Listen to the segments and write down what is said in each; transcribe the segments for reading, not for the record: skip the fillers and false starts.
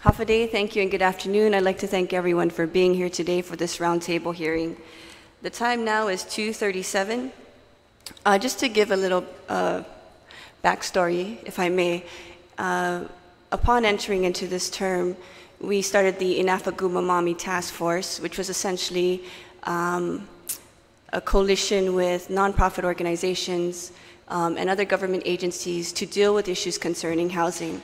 Hafaday, thank you and good afternoon. I'd like to thank everyone for being here today for this roundtable hearing. The time now is 2:37. Just to give a little backstory, if I may, upon entering into this term, we started the Inafaguma Mami Task Force, which was essentially a coalition with nonprofit organizations and other government agencies to deal with issues concerning housing.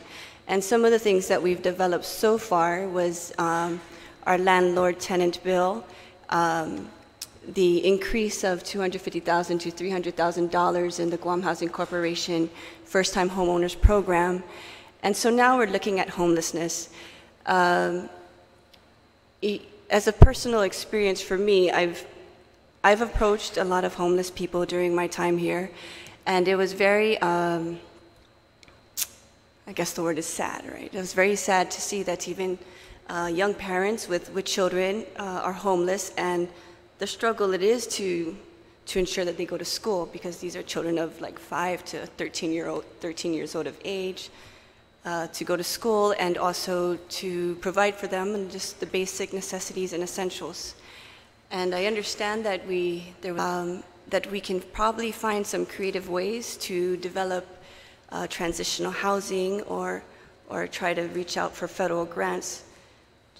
And some of the things that we've developed so far was our landlord-tenant bill, the increase of $250,000 to $300,000 in the Guam Housing Corporation First-Time Homeowners Program. And so now we're looking at homelessness. As a personal experience for me, I've approached a lot of homeless people during my time here, and it was very, I guess the word is sad, right? It was very sad to see that even young parents with children are homeless, and the struggle it is to ensure that they go to school, because these are children of like 5 to 13 years old of age, to go to school and also to provide for them and just the basic necessities and essentials. And I understand that that we can probably find some creative ways to develop transitional housing or try to reach out for federal grants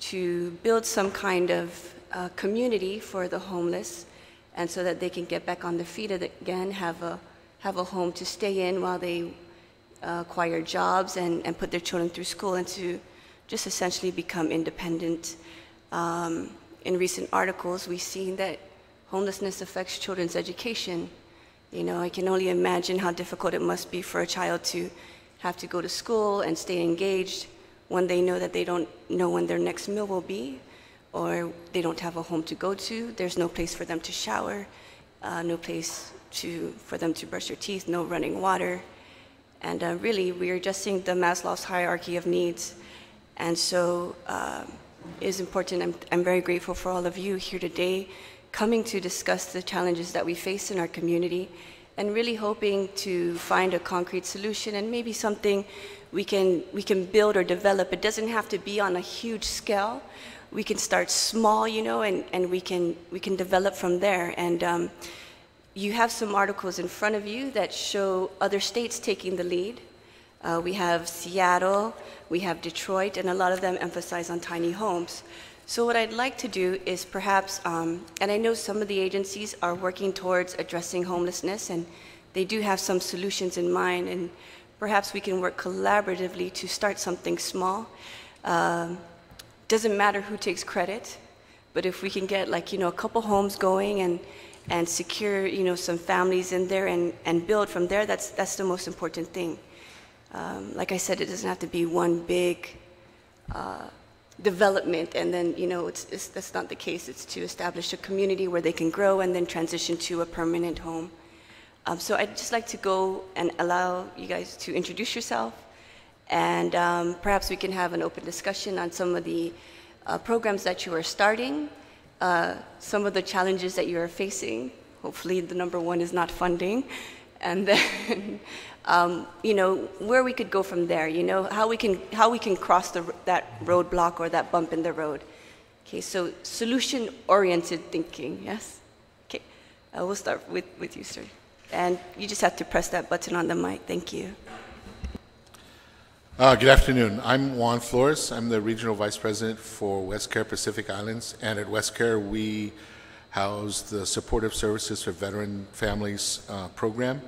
to build some kind of community for the homeless, and so that they can get back on their feet again, have a home to stay in while they acquire jobs and put their children through school, and to just essentially become independent. In recent articles, we've seen that homelessness affects children's education. You know, I can only imagine how difficult it must be for a child to have to go to school and stay engaged when they know that they don't know when their next meal will be, or they don't have a home to go to. There's no place for them to shower, no place for them to brush their teeth, no running water. And really, we are just seeing the Maslow's hierarchy of needs. And so it is important. I'm very grateful for all of you here today coming to discuss the challenges that we face in our community, and really hoping to find a concrete solution and maybe something we can build or develop. It doesn't have to be on a huge scale. We can start small, you know, and we can develop from there. And you have some articles in front of you that show other states taking the lead. We have Seattle, we have Detroit, and a lot of them emphasize on tiny homes. So what I'd like to do is perhaps, and I know some of the agencies are working towards addressing homelessness, and they do have some solutions in mind, and perhaps we can work collaboratively to start something small. Doesn't matter who takes credit, but if we can get, like, you know, a couple homes going and secure, you know, some families in there and build from there, that's the most important thing. Like I said, it doesn't have to be one big development, and then, you know, that's not the case. It's to establish a community where they can grow and then transition to a permanent home. So I'd just like to go and allow you guys to introduce yourself, and perhaps we can have an open discussion on some of the programs that you are starting, some of the challenges that you are facing. Hopefully the number one is not funding. And then, you know, where we could go from there, you know, how we can cross that roadblock or that bump in the road. Okay, so solution-oriented thinking, yes? Okay, we'll start with you, sir. And you just have to press that button on the mic. Thank you. Good afternoon. I'm Juan Flores. I'm the Regional Vice President for WestCare Pacific Islands. And at WestCare, we house the Supportive Services for Veteran Families program.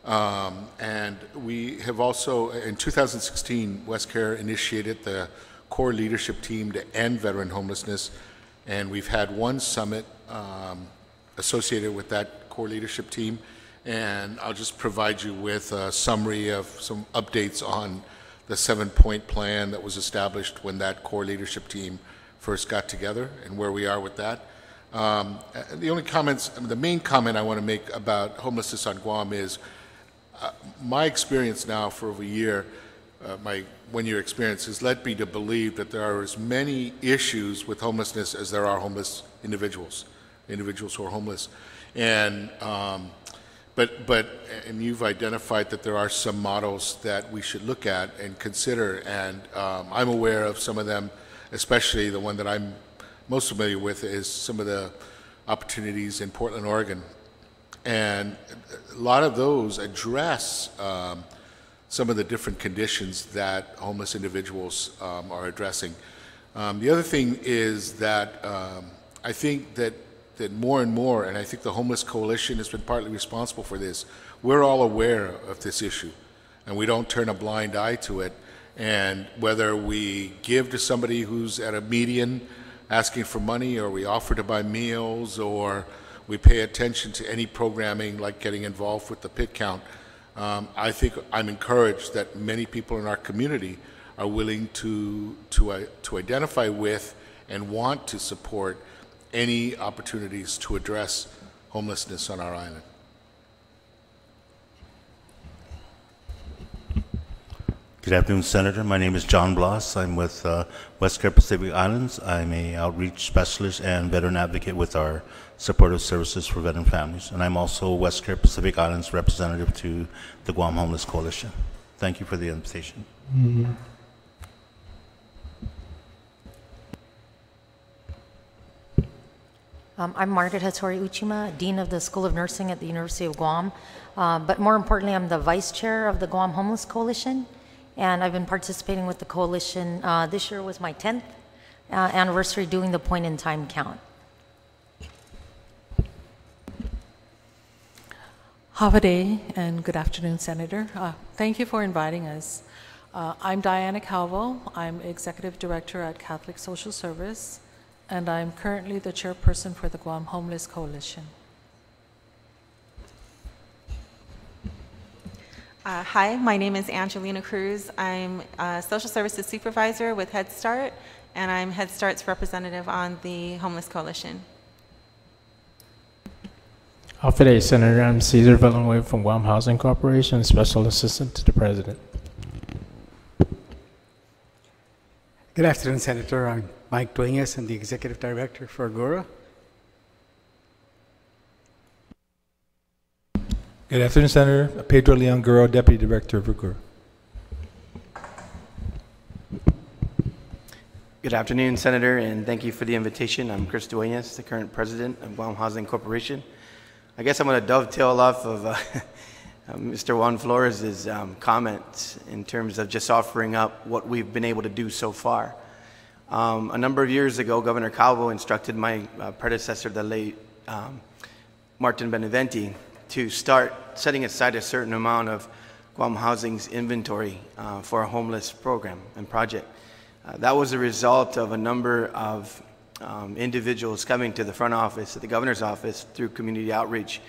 And we have also, in 2016, WestCare initiated the core leadership team to end veteran homelessness. And we've had one summit associated with that core leadership team. And I'll just provide you with a summary of some updates on the 7-point plan that was established when that core leadership team first got together and where we are with that. The main comment I want to make about homelessness on Guam is my experience now for over a year, my one-year experience has led me to believe that there are as many issues with homelessness as there are homeless individuals who are homeless. And And you've identified that there are some models that we should look at and consider, and I'm aware of some of them, especially the one that I'm most familiar with is some of the opportunities in Portland, Oregon. And a lot of those address some of the different conditions that homeless individuals are addressing. The other thing is that I think that more and more, and I think the Homeless Coalition has been partly responsible for this, we're all aware of this issue, and we don't turn a blind eye to it. And whether we give to somebody who's at a median asking for money, or we offer to buy meals, or we pay attention to any programming like getting involved with the pit count, I think I'm encouraged that many people in our community are willing to identify with and want to support any opportunities to address homelessness on our island. Good afternoon, Senator. My name is John Bloss. I'm with Westcare Pacific Islands. I'm an outreach specialist and veteran advocate with our supportive services for veteran families. And I'm also Westcare Pacific Islands representative to the Guam Homeless Coalition. Thank you for the invitation. Mm-hmm. I'm Margaret Hattori Uchima, Dean of the School of Nursing at the University of Guam. But more importantly, I'm the Vice Chair of the Guam Homeless Coalition. And I've been participating with the coalition. This year was my 10th anniversary doing the point-in-time count. Havade, and good afternoon, Senator. Thank you for inviting us. I'm Diana Calvo. I'm Executive Director at Catholic Social Service, and I'm currently the chairperson for the Guam Homeless Coalition. Hi, my name is Angelina Cruz. I'm a Social Services Supervisor with Head Start, and I'm Head Start's representative on the Homeless Coalition. Afterday, Senator, I'm Cesar Villanueva from Guam Housing Corporation, Special Assistant to the President. Good afternoon, Senator. I'm Mike Duenas. I'm the Executive Director for Agora. Good afternoon, Senator. Pedro Leon Guro, Deputy Director of Agora. Good afternoon, Senator, and thank you for the invitation. I'm Chris Duenas, the current president of Guam Housing Corporation. I guess I'm going to dovetail off of Mr. Juan Flores' comments in terms of just offering up what we've been able to do so far. A number of years ago, Governor Calvo instructed my predecessor, the late Martin Beneventi, to start setting aside a certain amount of Guam Housing's inventory for a homeless program and project. That was a result of a number of individuals coming to the front office, at the governor's office, through community outreach,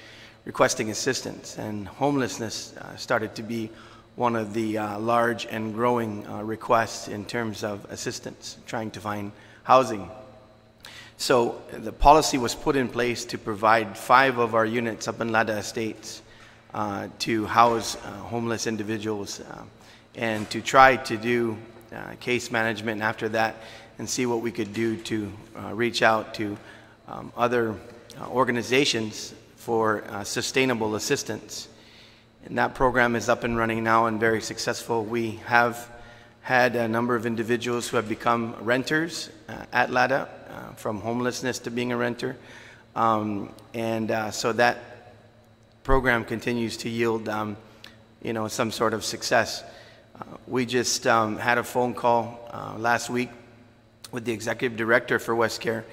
requesting assistance. And homelessness started to be one of the large and growing requests in terms of assistance, trying to find housing. So the policy was put in place to provide 5 of our units up in Lada Estates to house homeless individuals and to try to do case management after that and see what we could do to reach out to other organizations for sustainable assistance. And that program is up and running now and very successful. We have had a number of individuals who have become renters at LADA, from homelessness to being a renter. So that program continues to yield some sort of success. We just had a phone call last week with the executive director for Westcare,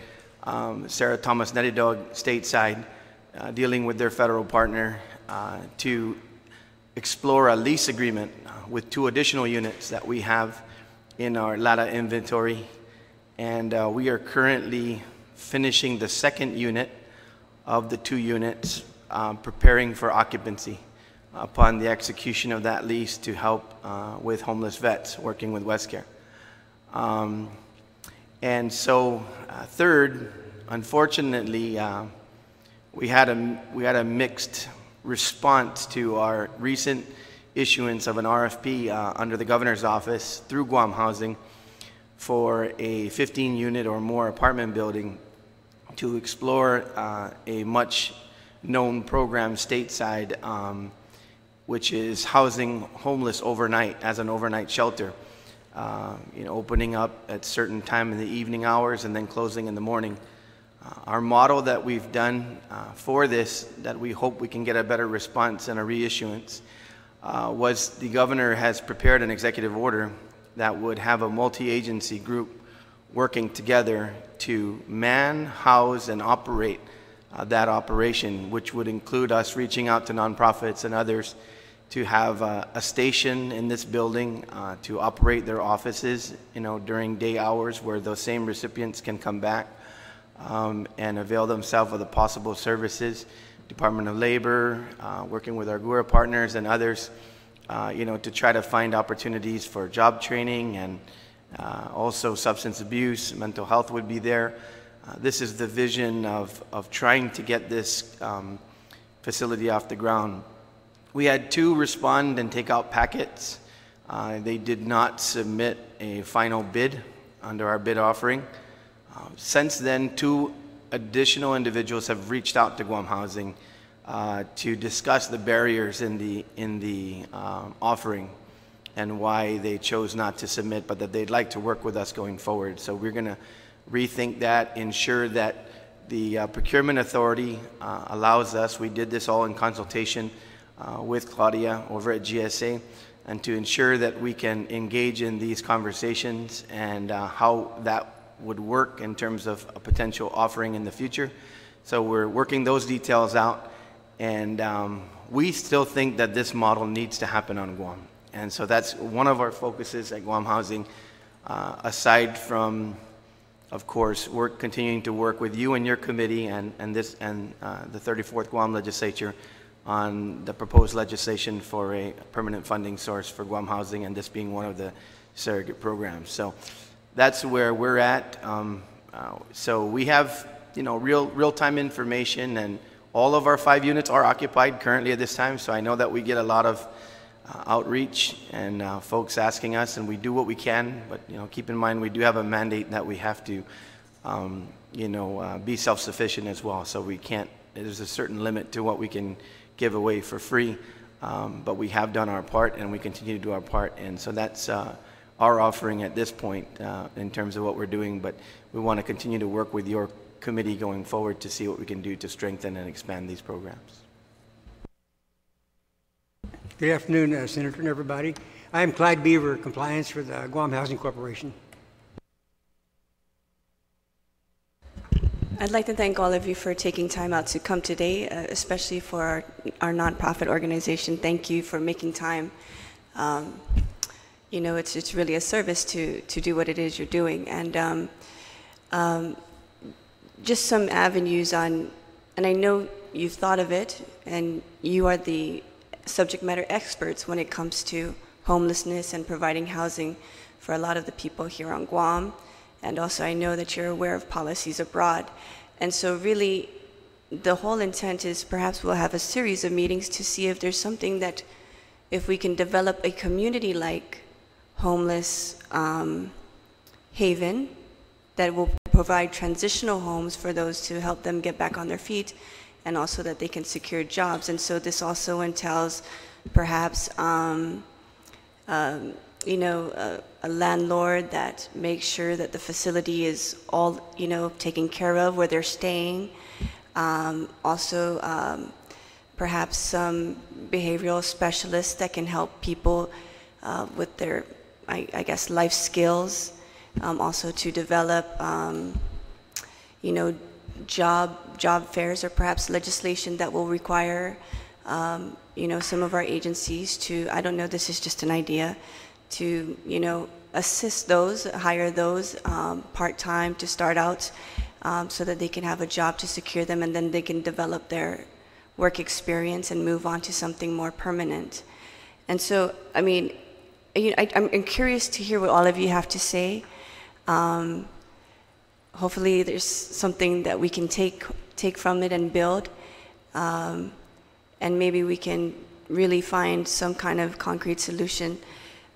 Sarah Thomas Nettidog, stateside, dealing with their federal partner to explore a lease agreement with 2 additional units that we have in our LADA inventory. And we are currently finishing the 2nd unit of the 2 units, preparing for occupancy upon the execution of that lease to help with homeless vets working with Westcare. And so, third, unfortunately, we had a mixed response to our recent issuance of an RFP under the governor's office through Guam Housing for a 15-unit or more apartment building to explore a much known program stateside, which is housing homeless overnight as an overnight shelter. Opening up at certain time in the evening hours and then closing in the morning. Our model that we've done for this, that we hope we can get a better response and a reissuance, was the governor has prepared an executive order that would have a multi-agency group working together to man, house, and operate that operation, which would include us reaching out to nonprofits and others to have a station in this building to operate their offices, during day hours where those same recipients can come back and avail themselves of the possible services. Department of Labor, working with our GURA partners and others, to try to find opportunities for job training and also substance abuse, mental health would be there. This is the vision of trying to get this facility off the ground. We had 2 respond and take out packets. They did not submit a final bid under our bid offering. Since then, 2 additional individuals have reached out to Guam Housing to discuss the barriers in the offering and why they chose not to submit, but that they'd like to work with us going forward. So we're going to rethink that, ensure that the procurement authority allows us, we did this all in consultation with Claudia over at GSA, and to ensure that we can engage in these conversations and how that would work in terms of a potential offering in the future. So we're working those details out, and we still think that this model needs to happen on Guam. And so that's one of our focuses at Guam Housing, aside from, of course, continuing to work with you and your committee and the 34th Guam Legislature on the proposed legislation for a permanent funding source for Guam Housing, and this being one of the surrogate programs. So that's where we're at. So we have, real-time information, and all of our 5 units are occupied currently at this time. So I know that we get a lot of outreach and folks asking us, and we do what we can. But keep in mind we do have a mandate that we have to, be self-sufficient as well. So we can't. There's a certain limit to what we can give away for free, but we have done our part and we continue to do our part, and so that's our offering at this point in terms of what we're doing. But we want to continue to work with your committee going forward to see what we can do to strengthen and expand these programs. Good afternoon, Senator and everybody. I'm Clyde Beaver, Compliance for the Guam Housing Corporation. I'd like to thank all of you for taking time out to come today, especially for our nonprofit organization. Thank you for making time. It's really a service to do what it is you're doing. And just some avenues on, and I know you've thought of it, and you are the subject matter experts when it comes to homelessness and providing housing for a lot of the people here on Guam. And also I know that you're aware of policies abroad. And so really the whole intent is perhaps we'll have a series of meetings to see if there's something that, if we can develop a community-like homeless haven that will provide transitional homes for those to help them get back on their feet, and also that they can secure jobs. And so this also entails perhaps a landlord that makes sure that the facility is all, taken care of where they're staying. Perhaps some behavioral specialists that can help people with their, I guess, life skills. Also to develop, job fairs, or perhaps legislation that will require, some of our agencies to, I don't know, this is just an idea, to, assist those, hire those part-time to start out so that they can have a job to secure them, and then they can develop their work experience and move on to something more permanent. And so, I'm curious to hear what all of you have to say. Hopefully there's something that we can take from it and build, and maybe we can really find some kind of concrete solution.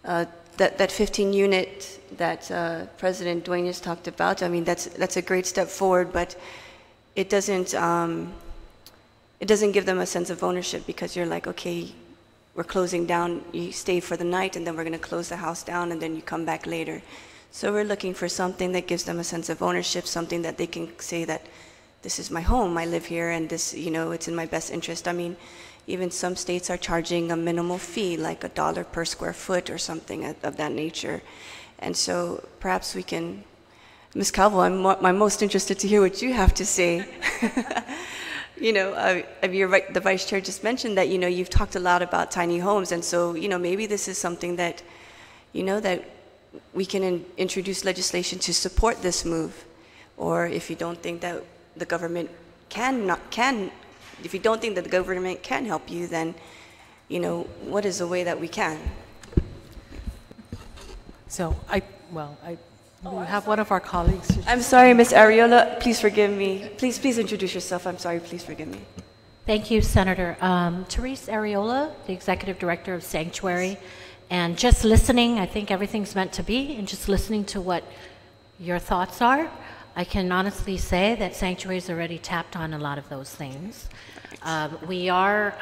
That 15 unit that President Duenas talked about, that's a great step forward, but it doesn't it doesn't give them a sense of ownership, because you're like, okay, we're closing down, you stay for the night, and then we're going to close the house down, and then you come back later. So we're looking for something that gives them a sense of ownership, something that they can say that this is my home, I live here, and this, you know, it's in my best interest. I mean, even some states are charging a minimal fee, like $1 per square foot or something of that nature. And so perhaps we can, Ms. Calvo, I'm most interested to hear what you have to say. You know, the Vice Chair just mentioned that, you know, you've talked a lot about tiny homes, and so, you know, maybe this is something that, you know, that we can introduce legislation to support this move. Or if you don't think that the government if you don't think that the government can help you, then, you know, what is a way that we can? So we have one of our colleagues. I'm sorry, Ms. Ariola, please forgive me. Please introduce yourself. I'm sorry, please forgive me. Thank you, Senator. Therese Ariola, the Executive Director of Sanctuary. And just listening, I think everything's meant to be, and just listening to what your thoughts are, I can honestly say that Sanctuary's already tapped on a lot of those things. We are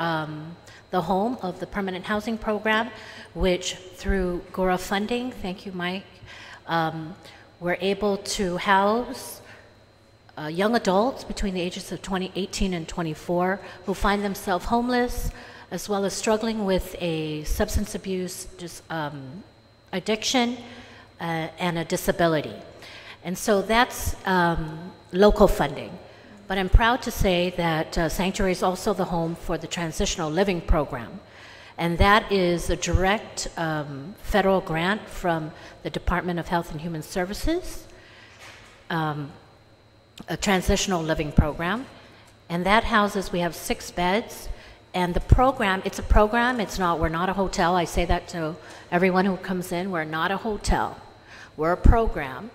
the home of the Permanent Housing Program, which through GORA funding, thank you, Mike, we're able to house young adults between the ages of 18 and 24 who find themselves homeless, as well as struggling with a substance abuse addiction and a disability. And so that's local funding. But I'm proud to say that Sanctuary is also the home for the Transitional Living Program. And that is a direct federal grant from the Department of Health and Human Services, a transitional living program. And that houses, we have 6 beds. And the program, it's a program, we're not a hotel. I say that to everyone who comes in, we're not a hotel. We're a program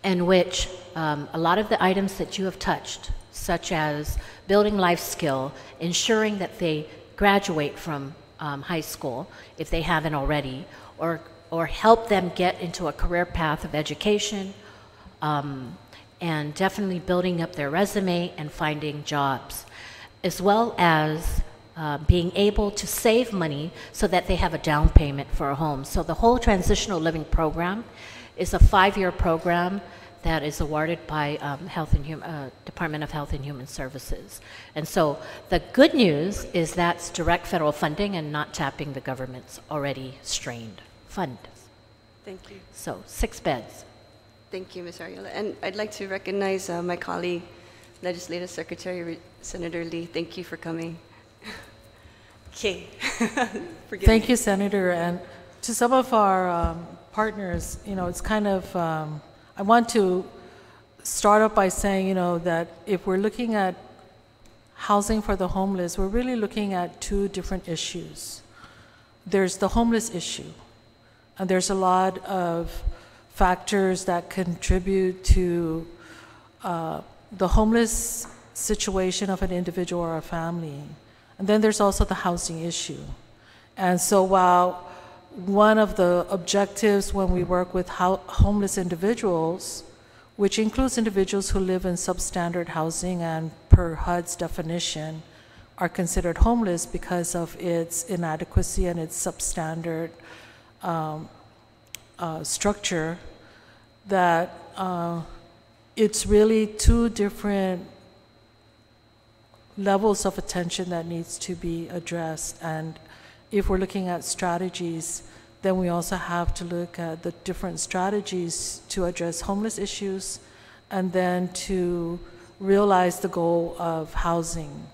in which a lot of the items that you have touched, such as building life skill, ensuring that they graduate from high school, if they haven't already, or help them get into a career path of education, and definitely building up their resume and finding jobs, as well as being able to save money so that they have a down payment for a home. So the whole Transitional Living Program is a 5-year program that is awarded by Department of Health and Human Services. And so the good news is that's direct federal funding and not tapping the government's already strained fund. Thank you. So 6 beds. Thank you, Ms. Ariola. And I'd like to recognize my colleague, Legislative Secretary Senator Lee. Thank you for coming. Okay. Thank you, Senator. And to some of our partners, you know, it's kind of, I want to start off by saying, you know, that if we're looking at housing for the homeless, we're really looking at 2 different issues. There's the homeless issue, and there's a lot of factors that contribute to the homeless situation of an individual or a family. And then there's also the housing issue. And so while one of the objectives when we work with homeless individuals, which includes individuals who live in substandard housing and per HUD's definition are considered homeless because of its inadequacy and its substandard structure, that it's really 2 different levels of attention that needs to be addressed. And if we're looking at strategies, then we also have to look at the different strategies to address homeless issues and then to realize the goal of housing.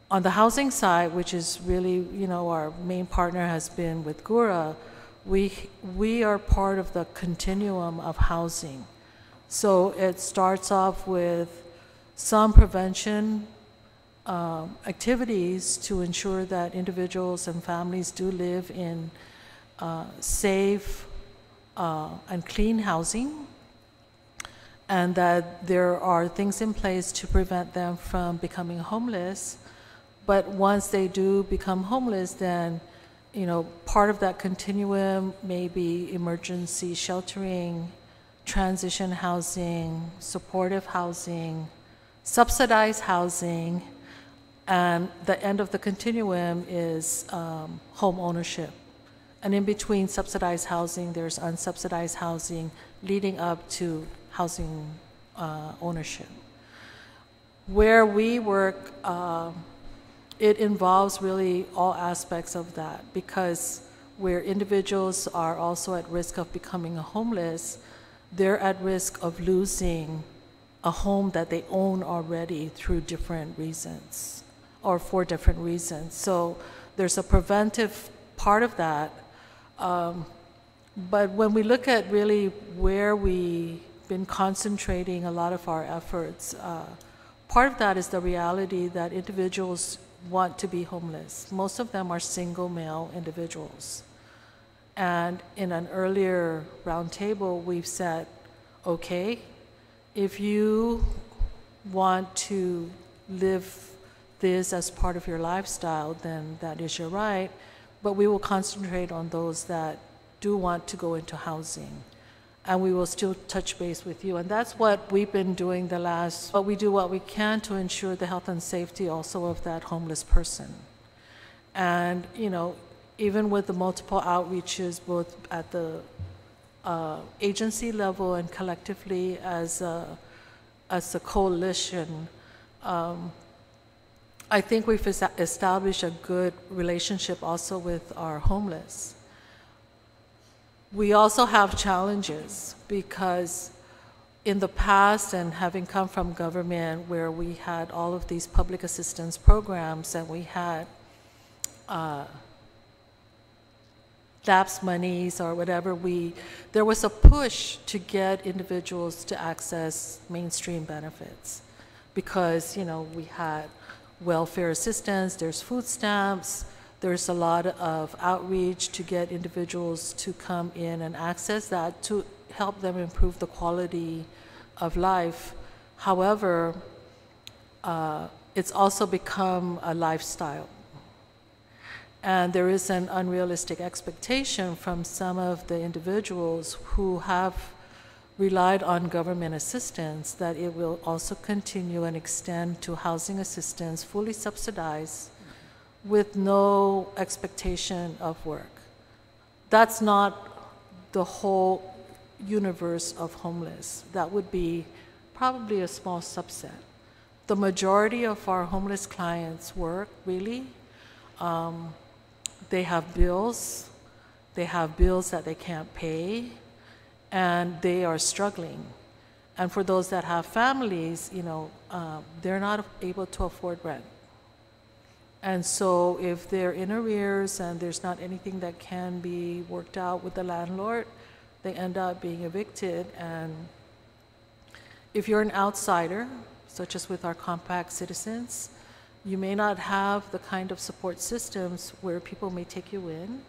On the housing side, which is really, you know, our main partner has been with GURA, we are part of the continuum of housing. So it starts off with some prevention activities to ensure that individuals and families do live in safe and clean housing, and that there are things in place to prevent them from becoming homeless. But once they do become homeless, then, you know, part of that continuum may be emergency sheltering, transition housing, supportive housing, subsidized housing, And the end of the continuum is home ownership. And in between subsidized housing, there's unsubsidized housing leading up to housing ownership. Where we work, it involves really all aspects of that, because where individuals are also at risk of becoming homeless, they're at risk of losing a home that they own already through different reasons or for different reasons. So there's a preventive part of that. But when we look at really where we've been concentrating a lot of our efforts, part of that is the reality that individuals want to be homeless. Most of them are single male individuals. And in an earlier roundtable, we've said, okay, if you want to live this as part of your lifestyle, then that is your right, but we will concentrate on those that do want to go into housing. And we will still touch base with you. And that's what we've been doing but we do what we can to ensure the health and safety also of that homeless person. And, you know, even with the multiple outreaches, both at the agency level and collectively as a coalition, I think we've established a good relationship also with our homeless. We also have challenges because in the past, and having come from government where we had all of these public assistance programs and we had lapse monies or whatever, there was a push to get individuals to access mainstream benefits because, you know, we had welfare assistance, there's food stamps, there's a lot of outreach to get individuals to come in and access that to help them improve the quality of life. However, it's also become a lifestyle. And there is an unrealistic expectation from some of the individuals who have relied on government assistance that it will also continue and extend to housing assistance, fully subsidized, with no expectation of work. That's not the whole universe of homeless. That would be probably a small subset. The majority of our homeless clients work, really. They have bills. They have bills that they can't pay, and they are struggling. And for those that have families, you know, they're not able to afford rent. And so if they're in arrears and there's not anything that can be worked out with the landlord, they end up being evicted. And if you're an outsider, such as with our compact citizens, you may not have the kind of support systems where people may take you in,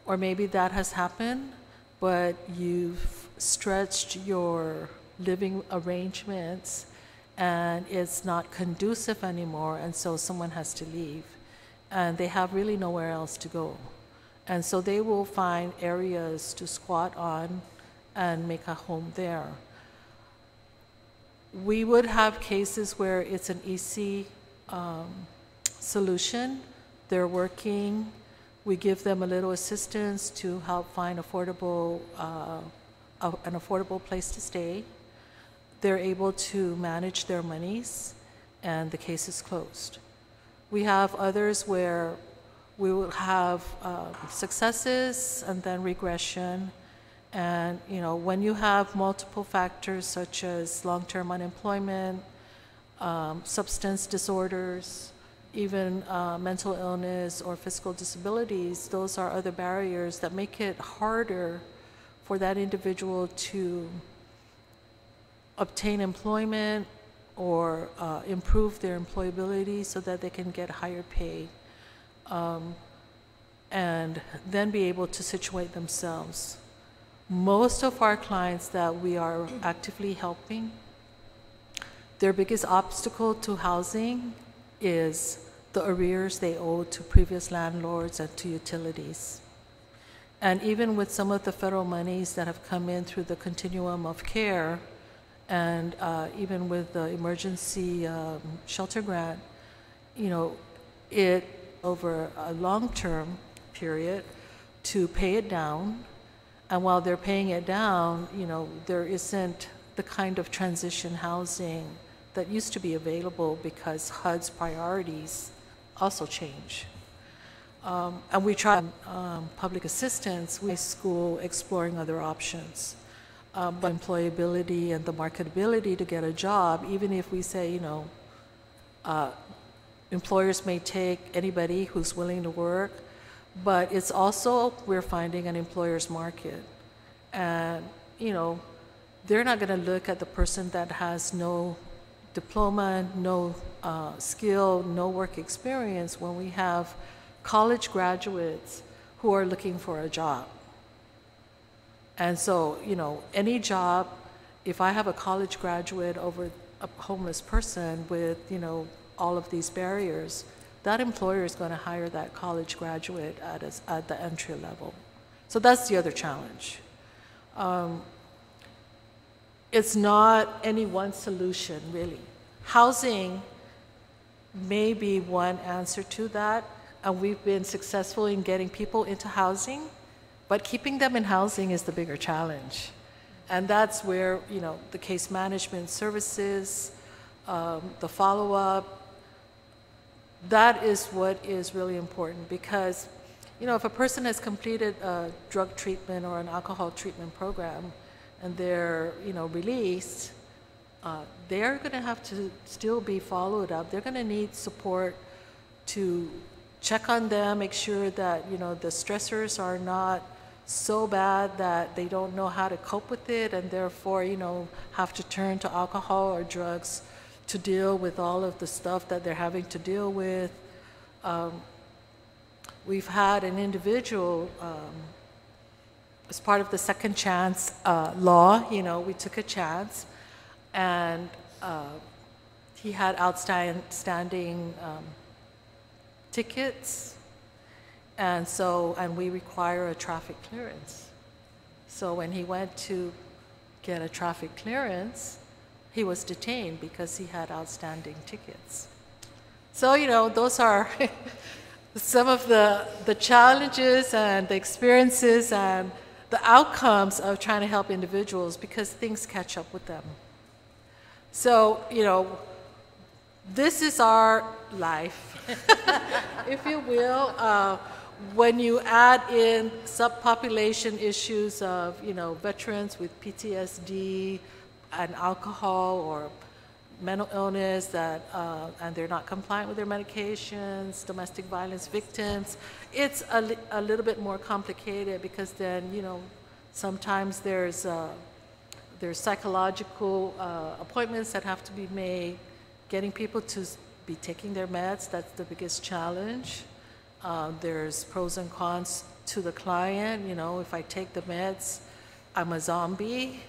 or maybe that has happened, but you've stretched your living arrangements and it's not conducive anymore, and so someone has to leave. And they have really nowhere else to go. And so they will find areas to squat on and make a home there. We would have cases where it's an easy solution. They're working. We give them a little assistance to help find an affordable place to stay. They're able to manage their monies, and the case is closed. We have others where we will have successes and then regression. And, you know, when you have multiple factors such as long-term unemployment, substance disorders, even mental illness or physical disabilities, those are other barriers that make it harder for that individual to obtain employment or improve their employability so that they can get higher pay and then be able to situate themselves. Most of our clients that we are actively helping, their biggest obstacle to housing is the arrears they owe to previous landlords and to utilities. And even with some of the federal monies that have come in through the continuum of care, and even with the emergency shelter grant, you know, it over a long-term period to pay it down. And while they're paying it down, you know, there isn't the kind of transition housing that used to be available because HUD's priorities also change. And we try public assistance with school exploring other options. But employability and the marketability to get a job, even if we say, you know, employers may take anybody who's willing to work, but it's also, we're finding an employer's market. And, you know, they're not going to look at the person that has no diploma, no skill, no work experience when we have college graduates who are looking for a job. And so, you know, any job, if I have a college graduate over a homeless person with, you know, all of these barriers, that employer is going to hire that college graduate at the entry level. So that's the other challenge. It's not any one solution, really. Housing may be one answer to that, and we've been successful in getting people into housing, but keeping them in housing is the bigger challenge. And that's where, you know, the case management services, the follow-up, that is what is really important, because, you know, if a person has completed a drug treatment or an alcohol treatment program and they're, you know, released, they're going to have to still be followed up. They're going to need support to check on them, make sure that, you know, the stressors are not so bad that they don't know how to cope with it and therefore, you know, have to turn to alcohol or drugs to deal with all of the stuff that they're having to deal with. We've had an individual, as part of the second chance law, you know, we took a chance, and he had outstanding tickets, and we require a traffic clearance. So when he went to get a traffic clearance, he was detained because he had outstanding tickets. So, you know, those are some of the challenges and the experiences and the outcomes of trying to help individuals, because things catch up with them. So, you know, this is our life, if you will. When you add in subpopulation issues of, you know, veterans with PTSD and alcohol or mental illness that, and they're not compliant with their medications, domestic violence victims, it's a little bit more complicated, because then, you know, sometimes there's psychological appointments that have to be made, getting people to be taking their meds, that's the biggest challenge. There's pros and cons to the client. You know, if I take the meds, I'm a zombie.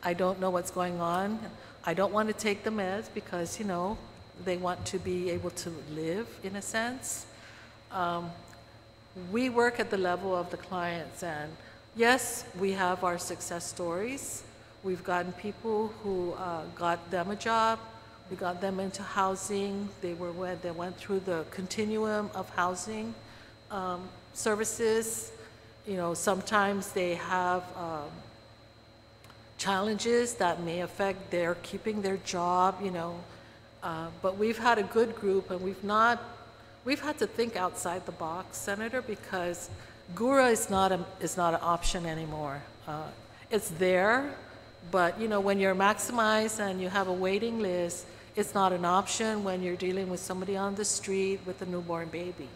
I don't know what's going on. I don't want to take the meds because, you know, they want to be able to live, in a sense. We work at the level of the clients, and yes, we have our success stories. We've gotten people who got them a job. We got them into housing. They went through the continuum of housing services. You know, sometimes they have challenges that may affect their keeping their job, you know. But we've had a good group, and we've had to think outside the box, Senator, because GURA is not an option anymore. It's there, but, you know, when you're maximized and you have a waiting list, it's not an option when you're dealing with somebody on the street with a newborn baby.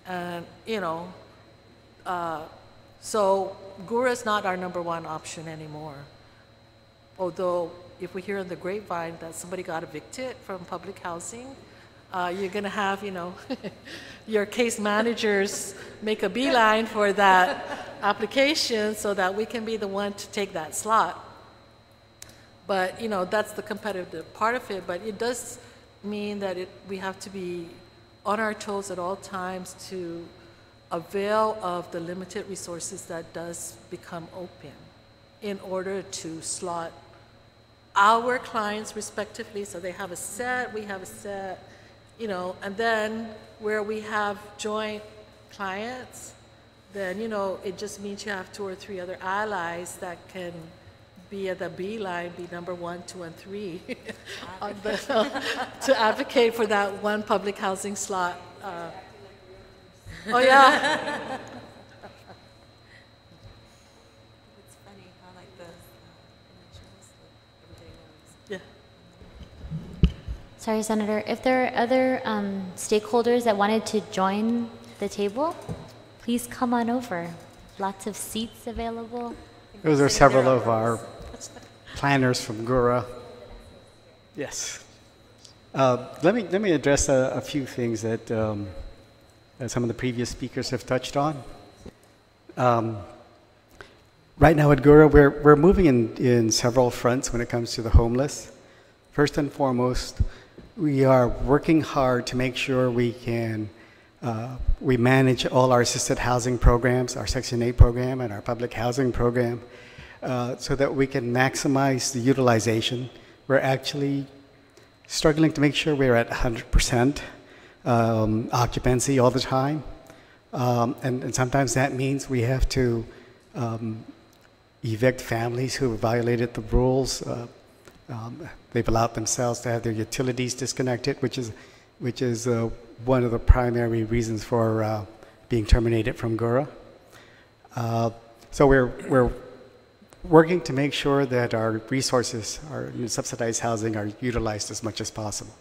And, you know, so GURA is not our #1 option anymore. Although, if we hear in the grapevine that somebody got evicted from public housing, you're going to have, you know, your case managers make a beeline for that application so that we can be the one to take that slot. But, you know, that's the competitive part of it. But it does mean that we have to be on our toes at all times to avail of the limited resources that does become open in order to slot our clients respectively. So they have a set, we have a set, you know, and then where we have joint clients, then, you know, it just means you have 2 or 3 other allies that can be at the B line, be number 1, 2, and 3 on the, to advocate for that one public housing slot. Oh, yeah. It's funny how like the initials, everybody knows. Yeah. Sorry, Senator, if there are other stakeholders that wanted to join the table, please come on over. Lots of seats available. Those are several of our planners from GURA. Yes. Let me address a few things that some of the previous speakers have touched on. Right now at GURA, we're moving in several fronts when it comes to the homeless. First and foremost, we are working hard to make sure we manage all our assisted housing programs, our Section 8 program and our public housing program, so that we can maximize the utilization. We're actually struggling to make sure we're at 100% occupancy all the time. And sometimes that means we have to evict families who have violated the rules. They've allowed themselves to have their utilities disconnected, which is one of the primary reasons for being terminated from GURA. So we're working to make sure that our resources, our subsidized housing, are utilized as much as possible.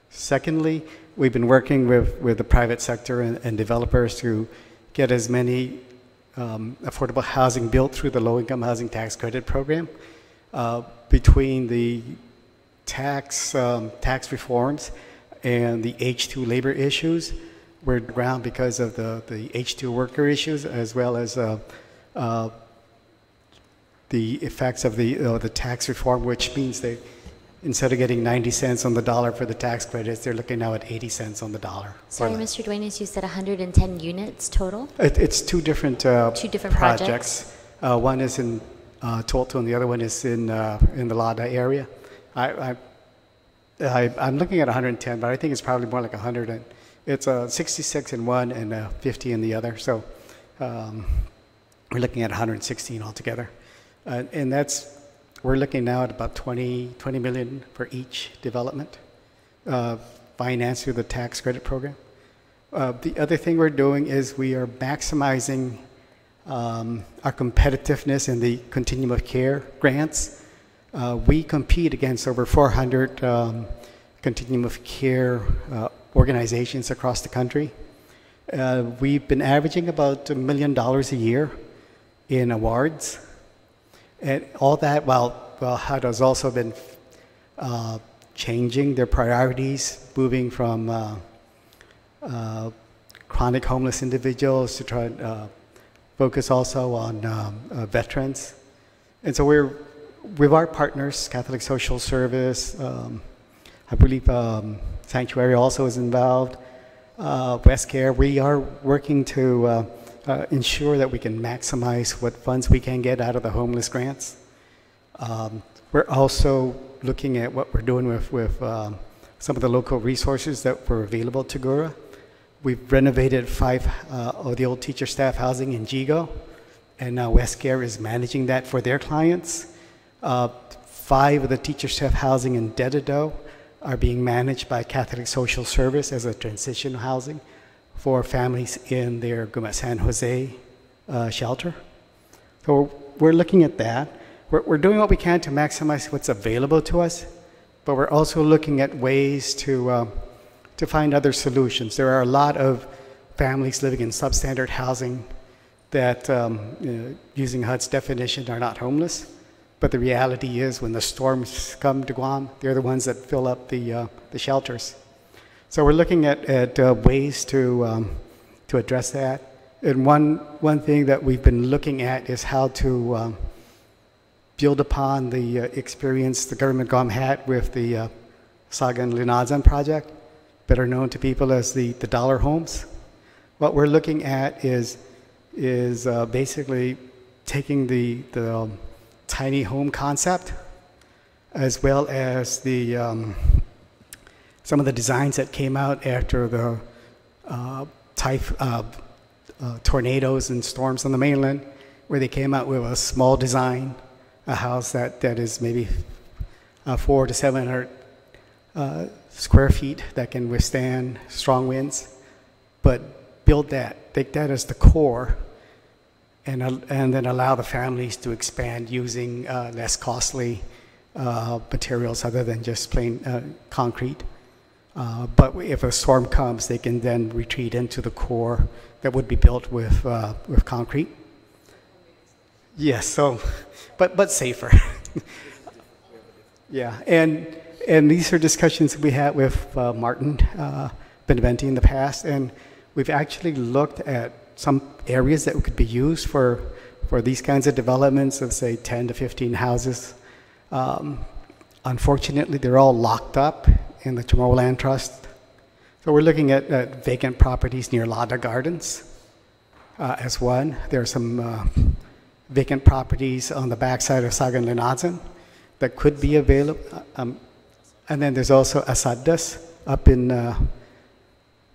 Secondly, we've been working with the private sector and developers to get as many affordable housing built through the low-income housing tax credit program. Between the tax reforms and the H-2 labor issues, we're ground because of the H-2 worker issues, as well as the effects of the tax reform, which means they, instead of getting 90 cents on the dollar for the tax credits, they're looking now at 80 cents on the dollar. Sorry, Mr. Duenas, you said 110 units total? It's two different projects. One is in Tolto, and the other one is in the Lada area. I'm looking at 110, but I think it's probably more like 100. It's 66 in one and 50 in the other. So we're looking at 116 altogether. And we're looking now at about 20 million for each development, financed through the tax credit program. The other thing we're doing is we are maximizing our competitiveness in the continuum of care grants. We compete against over 400 continuum of care organizations across the country. We've been averaging about $1 million a year in awards. And all that while HUD has also been changing their priorities, moving from chronic homeless individuals to try and focus also on veterans. And so we're, with our partners, Catholic Social Service, I believe Sanctuary also is involved, West Care, we are working to ensure that we can maximize what funds we can get out of the homeless grants. We're also looking at what we're doing with some of the local resources that were available to GURA. We've renovated 5 of the old teacher staff housing in Jigo, and now West Care is managing that for their clients. 5 of the teacher staff housing in Dededo are being managed by Catholic Social Service as a transition housing for families in their Guma San Jose shelter. So we're looking at that. We're doing what we can to maximize what's available to us, but we're also looking at ways to find other solutions. There are a lot of families living in substandard housing that, using HUD's definition, are not homeless. But the reality is when the storms come to Guam, they're the ones that fill up the shelters. So we're looking at ways to address that. And one thing that we've been looking at is how to build upon the experience the government Guam had with the Sagan Linazan project, better known to people as the dollar homes. What we're looking at is basically taking the tiny home concept as well as the some of the designs that came out after the tornadoes and storms on the mainland, where they came out with a small design, a house that is maybe 400 to 700 square feet that can withstand strong winds, but build that, take that as the core, and then allow the families to expand using less costly materials other than just plain concrete. But if a storm comes, they can then retreat into the core that would be built with concrete. Yes, so, but safer. Yeah, and these are discussions we had with Martin Beneventi in the past, and we've actually looked at some areas that could be used for these kinds of developments of, say, 10 to 15 houses. Unfortunately, they're all locked up in the Chamorro Land Trust. So we're looking at vacant properties near Lada Gardens as one. There are some vacant properties on the backside of Sagan Linazan that could be available. And then there's also Asadas up in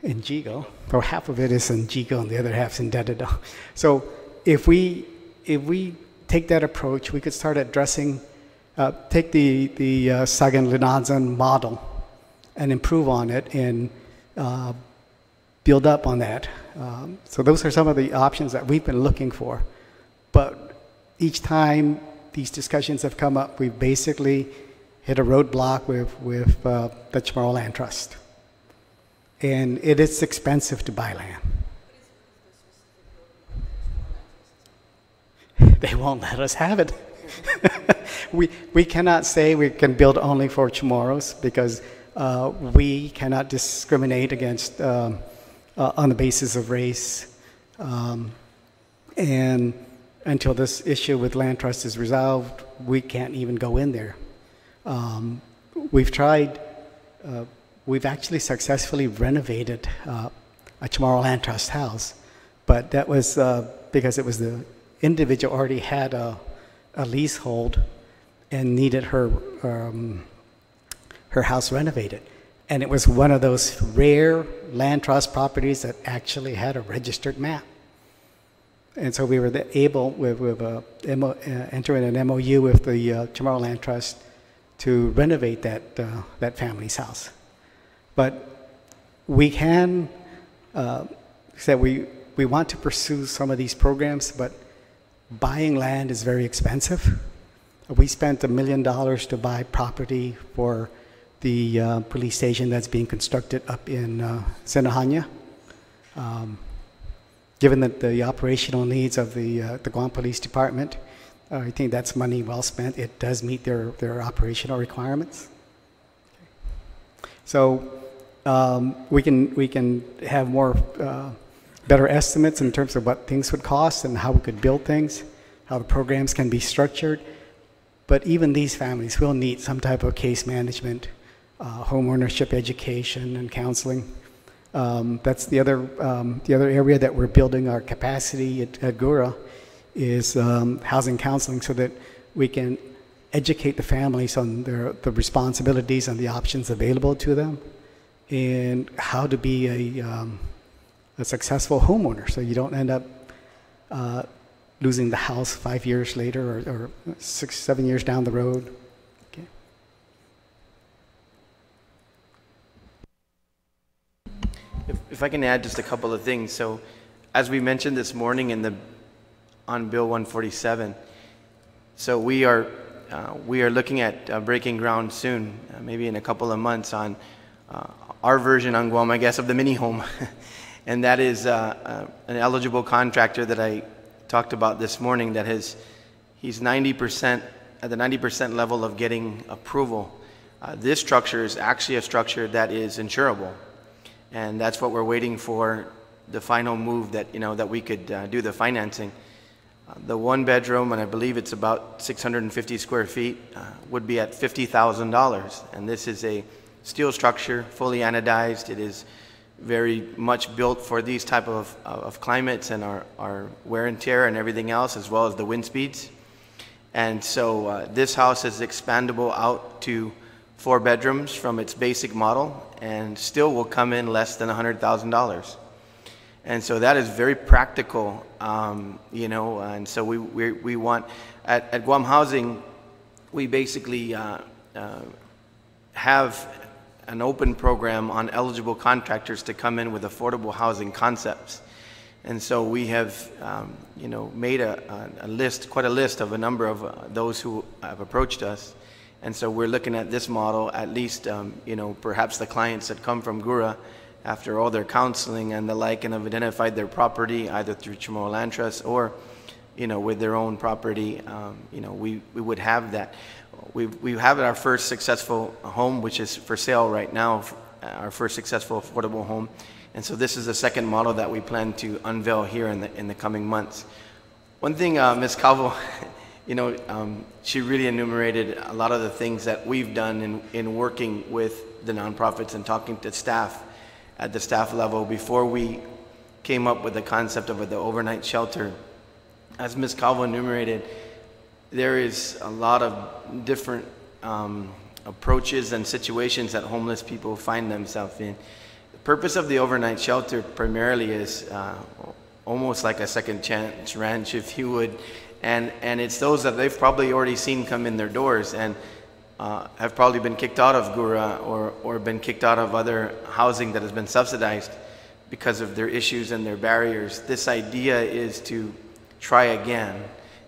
Jigo, or half of it is in Jigo and the other half's in Dededo. So if we take that approach, we could start addressing, take the Sagan Linazan model and improve on it and build up on that. So those are some of the options that we've been looking for. But each time these discussions have come up, we've basically hit a roadblock with the Chamorro Land Trust. And it is expensive to buy land. They won't let us have it. We cannot say we can build only for Chamorros because we cannot discriminate against on the basis of race. And until this issue with land trust is resolved, we can't even go in there. We've tried, we've actually successfully renovated a Chamorro Land Trust house, but that was because it was the individual already had a leasehold and needed her house renovated. And it was one of those rare land trust properties that actually had a registered map. And so we were able, entering an MOU with the Chamorro Land Trust to renovate that family's house. But we can say we want to pursue some of these programs, but buying land is very expensive. We spent $1 million to buy property for the police station that's being constructed up in Sinajana. Given that the operational needs of the Guam Police Department, I think that's money well spent. It does meet their operational requirements. So we can have more better estimates in terms of what things would cost and how we could build things, how the programs can be structured. But even these families will need some type of case management, home ownership education and counseling. That's the other area that we're building our capacity at Gura is housing counseling, so that we can educate the families on the responsibilities and the options available to them, and how to be a successful homeowner, so you don't end up losing the house 5 years later or 6, 7 years down the road. Okay. If I can add just a couple of things. So as we mentioned this morning on Bill 147, so we are looking at breaking ground soon, maybe in a couple of months, on our version on Guam, I guess, of the mini home. And that is an eligible contractor that I talked about this morning that he's 90% at the 90% level of getting approval. This structure is actually a structure that is insurable. And that's what we're waiting for, the final move that, that we could do the financing. The one bedroom, and I believe it's about 650 square feet, would be at $50,000. And this is a steel structure, fully anodized. It is very much built for these type of climates and our wear and tear and everything else, as well as the wind speeds. And so this house is expandable out to 4 bedrooms from its basic model, and still will come in less than $100,000. And so that is very practical, you know, and so we want, at Guam Housing, we basically have an open program on eligible contractors to come in with affordable housing concepts. And so we have, you know, made a list, quite a list of a number of those who have approached us. And so we're looking at this model, at least, you know, perhaps the clients that come from GURA, after all their counseling and the like, and have identified their property either through Chamorro Land Trust or, you know, with their own property, you know, we would have that. We have our first successful home, which is for sale right now, our first successful affordable home. And so this is the second model that we plan to unveil here in the coming months. One thing, Ms. Calvo, you know, she really enumerated a lot of the things that we've done in working with the nonprofits and talking to staff at the staff level before we came up with the concept of the overnight shelter. As Ms. Calvo enumerated, there is a lot of different approaches and situations that homeless people find themselves in. The purpose of the overnight shelter primarily is almost like a second chance ranch, if you would, and it's those that they've probably already seen come in their doors and have probably been kicked out of GURA or been kicked out of other housing that has been subsidized because of their issues and their barriers. This idea is to try again.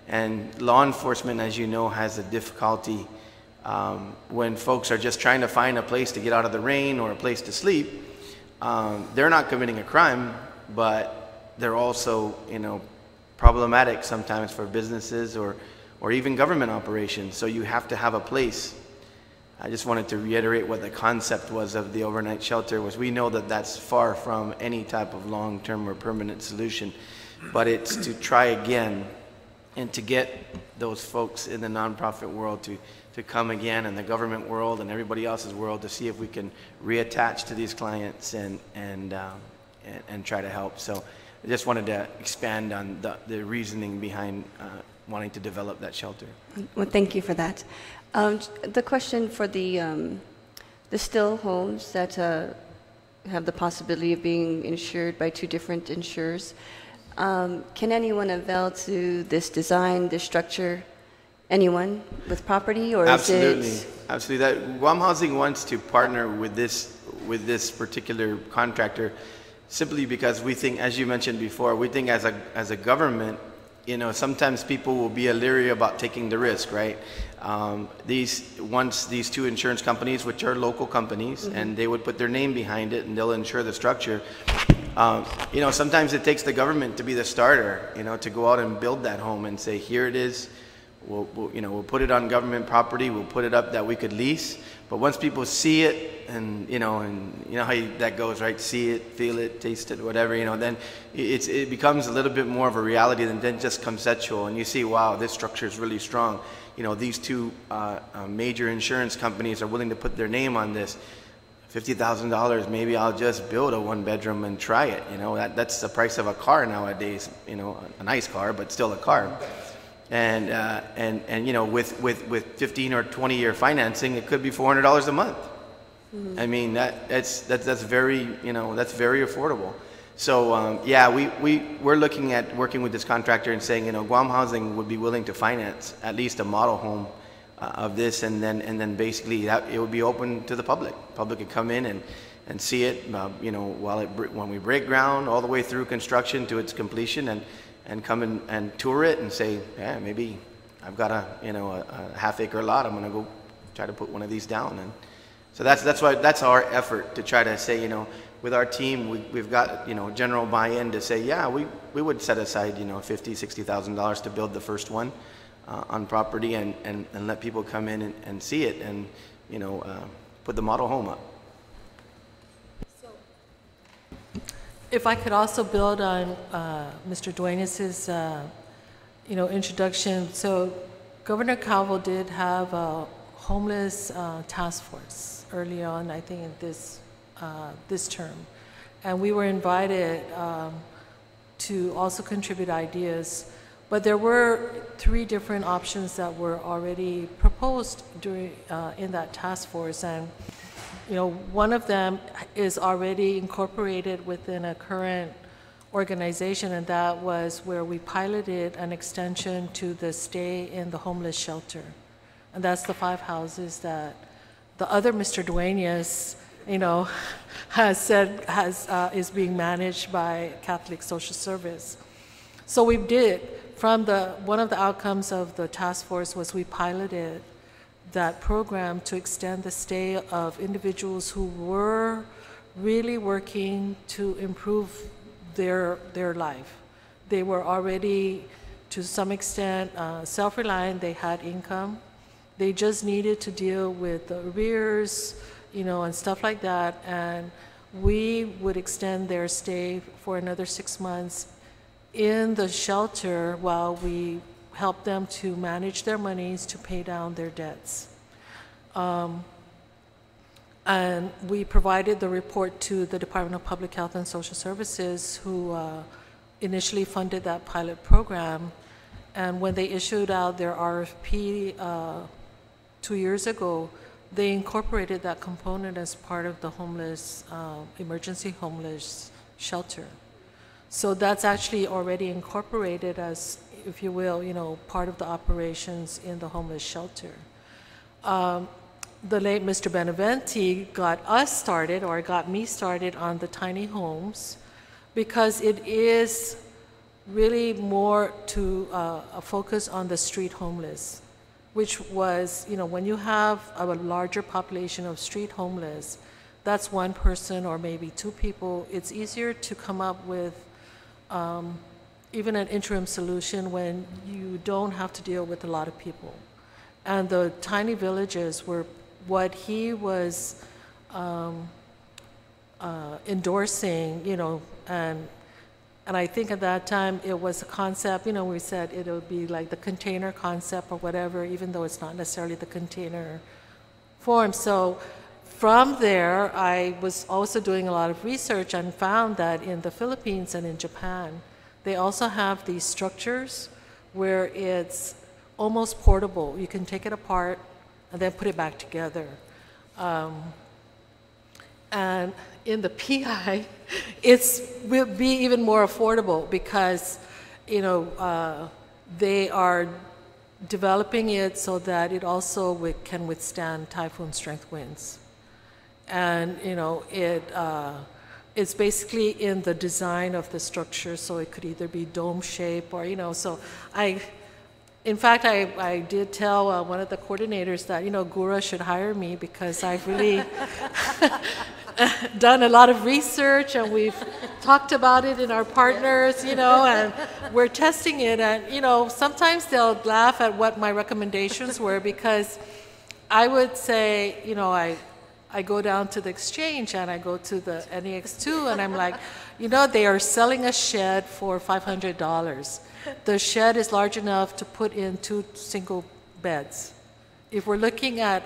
And law enforcement, as you know, has a difficulty when folks are just trying to find a place to get out of the rain or a place to sleep. They're not committing a crime, but they're also, you know, problematic sometimes for businesses or even government operations. So you have to have a place. I just wanted to reiterate what the concept was of the overnight shelter was. We know that that's far from any type of long-term or permanent solution, but it's to try again and to get those folks in the nonprofit world to come again, and the government world and everybody else's world, to see if we can reattach to these clients and try to help. So I just wanted to expand on the reasoning behind wanting to develop that shelter. Well, thank you for that. The question for the still homes that have the possibility of being insured by 2 different insurers, can anyone avail to this design, this structure? Anyone with property, or absolutely, is it? Absolutely. That Guam Housing wants to partner with this particular contractor, simply because we think, as you mentioned before, we think as a government, you know, sometimes people will be leery about taking the risk, right? Once these 2 insurance companies, which are local companies, and they would put their name behind it and they'll insure the structure. You know, sometimes it takes the government to be the starter, you know, to go out and build that home and say, here it is. We'll put it on government property. We'll put it up that we could lease. But once people see it, and you know how that goes, right? See it, feel it, taste it, whatever. You know, then it becomes a little bit more of a reality than just conceptual. And you see, wow, this structure is really strong. You know, these 2 major insurance companies are willing to put their name on this. $50,000, maybe I'll just build a 1-bedroom and try it. You know, that's the price of a car nowadays. You know, a nice car, but still a car. And you know, with 15 or 20-year financing, it could be $400 a month. I mean, that's very, you know, that's very affordable. So yeah, we're looking at working with this contractor and saying, you know, Guam Housing would be willing to finance at least a model home of this, and then basically it would be open to the public. Public could come in and see it, you know, when we break ground all the way through construction to its completion, and come in and tour it and say, yeah, maybe I've got a half-acre lot. I'm going to go try to put one of these down. And so that's our effort, to try to say, you know, with our team, we've got, you know, general buy-in to say, yeah, we would set aside, you know, $50,000, $60,000 to build the first one on property and let people come in and see it and, you know, put the model home up. If I could also build on Mr. Duenas' you know, introduction. So Governor Calvo did have a homeless task force early on, I think in this term. And we were invited to also contribute ideas. But there were 3 different options that were already proposed during in that task force, and one of them is already incorporated within a current organization, and that was where we piloted an extension to the stay in the homeless shelter, and that's the 5 houses that the other Mr. Duenas, has said is being managed by Catholic Social Service. So we did. One of the outcomes of the task force was we piloted that program to extend the stay of individuals who were really working to improve their life. They were already, to some extent, self-reliant. They had income. They just needed to deal with the arrears, and stuff like that. And we would extend their stay for another 6 months in the shelter while we help them to manage their monies to pay down their debts. And we provided the report to the Department of Public Health and Social Services, who initially funded that pilot program. And when they issued out their RFP 2 years ago, they incorporated that component as part of the homeless, emergency homeless shelter. So that's actually already incorporated as, if you will, part of the operations in the homeless shelter. The late Mr. Beneventi got us started, or got me started, on the tiny homes, because it is really more to a focus on the street homeless, which was, when you have a larger population of street homeless, that's 1 person or maybe 2 people, it's easier to come up with even an interim solution when you don't have to deal with a lot of people. And the tiny villages were what he was endorsing, and I think at that time it was a concept, we said it would be like the container concept or whatever, even though it's not necessarily the container form. So from there, I was also doing a lot of research and found that in the Philippines and in Japan, they also have these structures where it's almost portable. You can take it apart and then put it back together. And in the PI, it will be even more affordable because, they are developing it so that it also can withstand typhoon strength winds. And, it's basically in the design of the structure, so it could either be dome shape or, so in fact, I did tell one of the coordinators that, Gura should hire me because I've really done a lot of research and we've talked about it in our partners, and we're testing it. And, sometimes they'll laugh at what my recommendations were because I would say, I go down to the exchange and I go to the NEX2 and I'm like, they are selling a shed for $500. The shed is large enough to put in 2 single beds. If we're looking at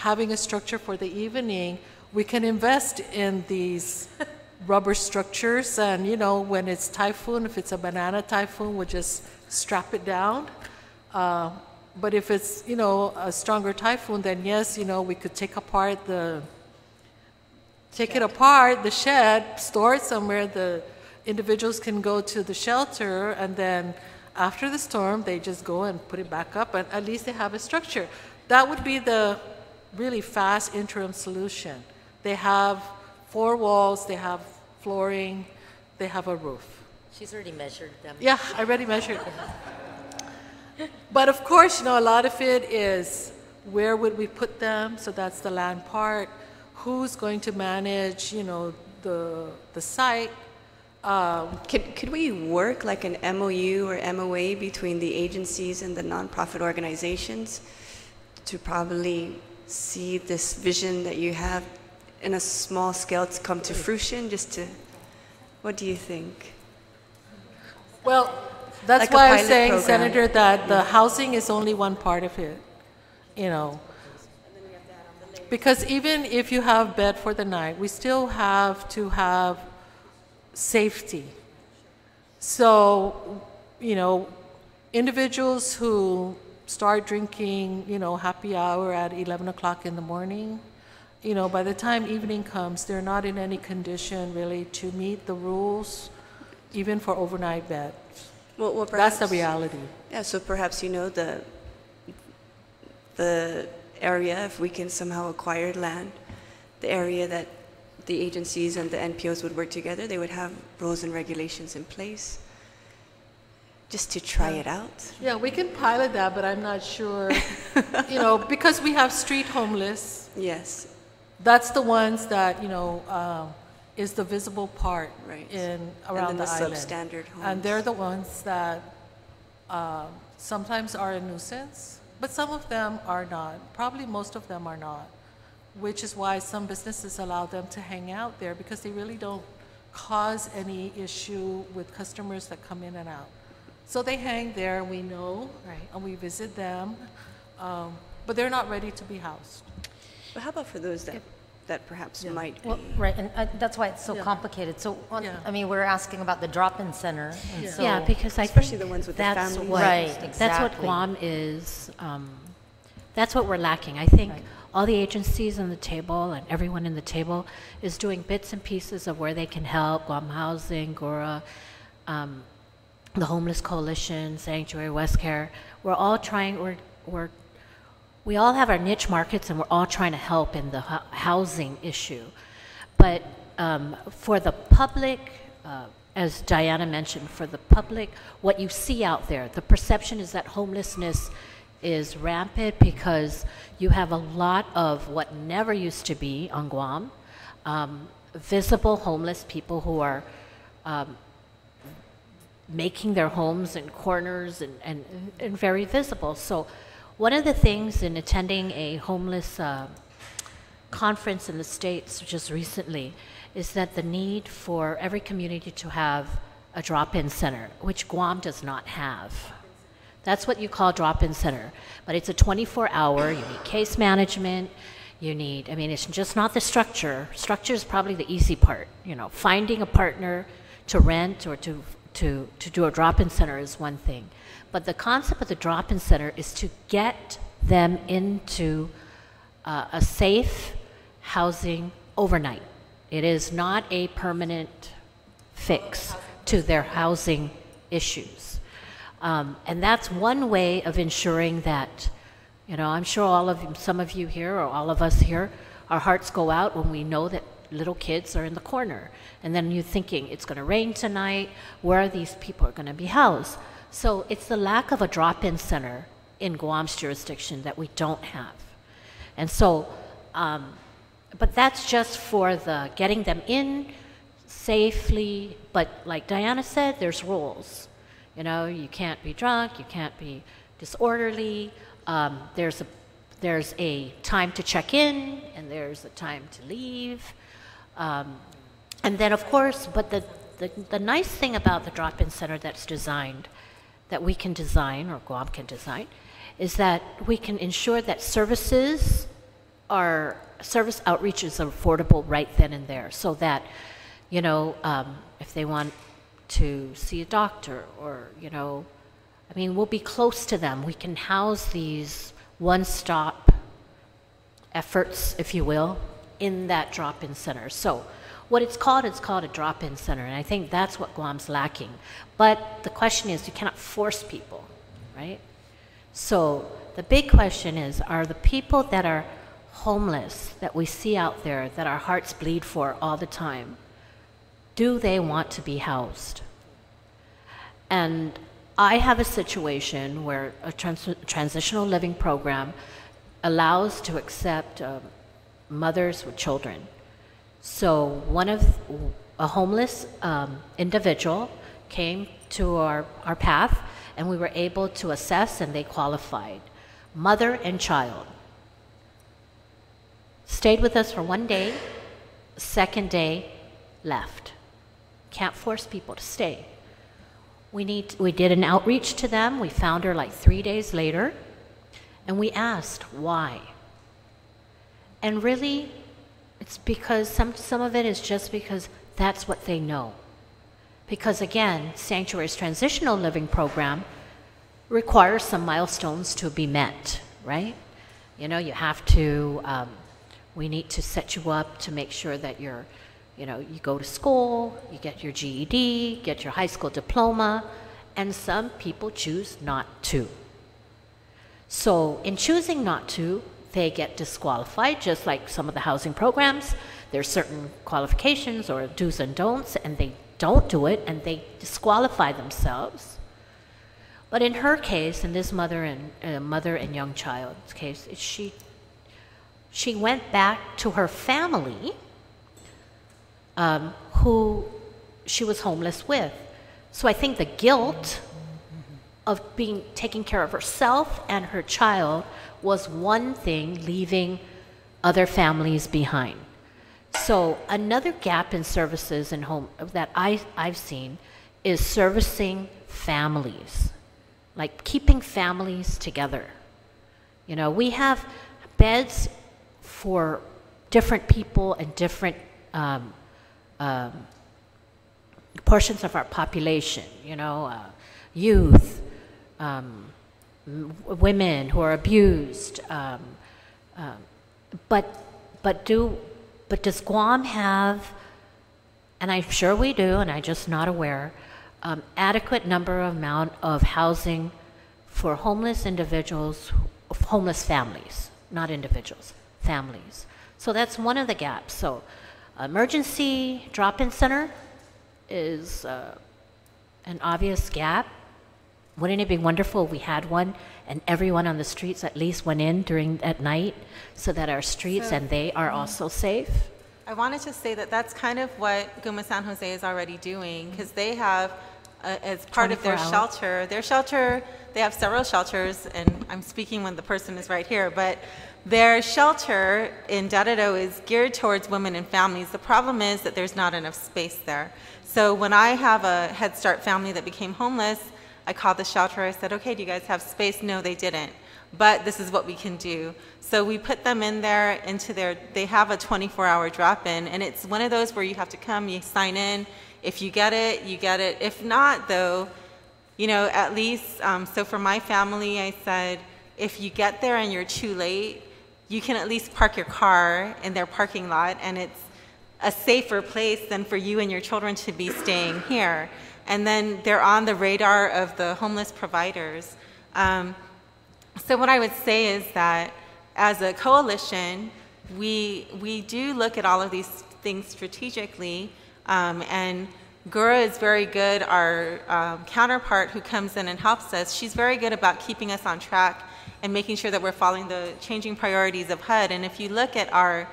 having a structure for the evening, we can invest in these rubber structures and, when it's typhoon, if it's a banana typhoon, we'll just strap it down. But if it's, a stronger typhoon, then yes, we could take it apart, the shed, store it somewhere. The individuals can go to the shelter, and then after the storm, they just go and put it back up, and at least they have a structure. That would be the really fast interim solution. They have 4 walls, they have flooring, they have a roof. She's already measured them. Yeah, I already measured them. But of course, a lot of it is where would we put them? So that's the land part. Who's going to manage, the site? Could we work like an MOU or MOA between the agencies and the nonprofit organizations to probably see this vision that you have in a small scale to come to fruition? What do you think? Well, that's like why I'm saying, program. Senator, that the housing is only one part of it, Because even if you have bed for the night, we still have to have safety. So, individuals who start drinking, happy hour at 11 o'clock in the morning, by the time evening comes, they're not in any condition really to meet the rules, even for overnight beds. Well, perhaps, that's the reality. Yeah, so perhaps, the area, if we can somehow acquire land, the area that the agencies and the NPOs would work together, they would have rules and regulations in place just to try it out. Yeah, we can pilot that, but I'm not sure, because we have street homeless. Yes. That's the ones that, is the visible part right. around the island. Substandard homes. And they're the ones that sometimes are a nuisance, but some of them are not. Probably most of them are not, which is why some businesses allow them to hang out there, because they really don't cause any issue with customers that come in and out. So they hang there, we know, right, and we visit them, but they're not ready to be housed. But how about for those that perhaps might be? Well, right, and that's why it's so complicated. So, we're asking about the drop-in center. And so because especially the ones with the families. Right, exactly. That's what Guam is. That's what we're lacking. I think all the agencies on the table and everyone in the table is doing bits and pieces of where they can help. Guam Housing, GORA, the Homeless Coalition, Sanctuary, West Care. We're all trying. We all have our niche markets, and we're all trying to help in the housing issue. But for the public, as Diana mentioned, for the public, what you see out there, the perception is that homelessness is rampant because you have a lot of what never used to be on Guam, visible homeless people who are making their homes in corners and very visible. So one of the things in attending a homeless conference in the States just recently is that the need for every community to have a drop-in center, which Guam does not have. That's what you call drop-in center, but it's a 24-hour, you need case management, it's just not the structure. Structure is probably the easy part, finding a partner to rent or to do a drop-in center is one thing. But the concept of the drop-in center is to get them into a safe housing overnight. It is not a permanent fix to their housing issues. And that's one way of ensuring that, I'm sure some of you here or all of us here, our hearts go out when we know that little kids are in the corner. And then you're thinking, it's going to rain tonight, where are these people going to be housed? So it's the lack of a drop-in center in Guam's jurisdiction that we don't have. And so, but that's just for the getting them in safely, but like Diana said, there's rules. You can't be drunk, you can't be disorderly, there's a time to check in, and there's a time to leave. And then of course, but the nice thing about the drop-in center that's designed, that we can design, or Guam can design, is that we can ensure that service outreach is affordable right then and there, so that, if they want to see a doctor or, we'll be close to them. We can house these one-stop efforts, if you will, in that drop-in center. So what it's called a drop-in center, and I think that's what Guam's lacking. But the question is, you cannot force people, right? So the big question is, are the people that are homeless, that we see out there, that our hearts bleed for all the time, do they want to be housed? And I have a situation where a transitional living program allows to accept mothers with children. So a homeless individual came to our path, and we were able to assess, and they qualified. Mother and child. Stayed with us for 1 day, second day, left. Can't force people to stay. We did an outreach to them. We found her like 3 days later, and we asked why. And really, it's because some of it is just because that's what they know. Because again, Sanctuary's transitional living program requires some milestones to be met, right? You know, you have to, we need to set you up to make sure that you're, you know, you go to school, you get your GED, get your high school diploma, and some people choose not to. So in choosing not to, they get disqualified, just like some of the housing programs. There's certain qualifications or do's and don'ts, and they don't do it, and they disqualify themselves. But in her case, in this mother and young child's case, she went back to her family, who she was homeless with. So I think the guilt of taking care of herself and her child was one thing, leaving other families behind. So another gap in services in home that I've seen is servicing families, like keeping families together. You know, we have beds for different people and different portions of our population, you know, youth, women who are abused, but does Guam have, and I'm sure we do, and I'm just not aware, adequate amount of housing for homeless individuals, homeless families, not individuals, families. So that's one of the gaps. So emergency drop-in center is an obvious gap. Wouldn't it be wonderful if we had one and everyone on the streets at least went in at night so that our streets and they are also safe? I wanted to say that that's kind of what Guma San Jose is already doing, because they have, as part of their shelter, they have several shelters, and I'm speaking when the person is right here, but their shelter in Dorado is geared towards women and families. The problem is that there's not enough space there. So when I have a Head Start family that became homeless, I called the shelter. I said, okay, do you guys have space? No, they didn't. But this is what we can do. So we put them in there they have a 24-hour drop-in, and it's one of those where you have to come, you sign in. If you get it, you get it. If not, though, you know, at least, so for my family, I said, if you get there and you're too late, you can at least park your car in their parking lot, and it's a safer place than for you and your children to be staying here. And then they're on the radar of the homeless providers. So what I would say is that as a coalition, we do look at all of these things strategically, and Gura is very good, our counterpart who comes in and helps us. She's very good about keeping us on track and making sure that we're following the changing priorities of HUD. And if you look at our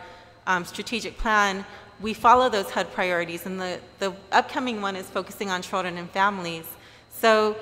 strategic plan, we follow those HUD priorities, and the upcoming one is focusing on children and families. So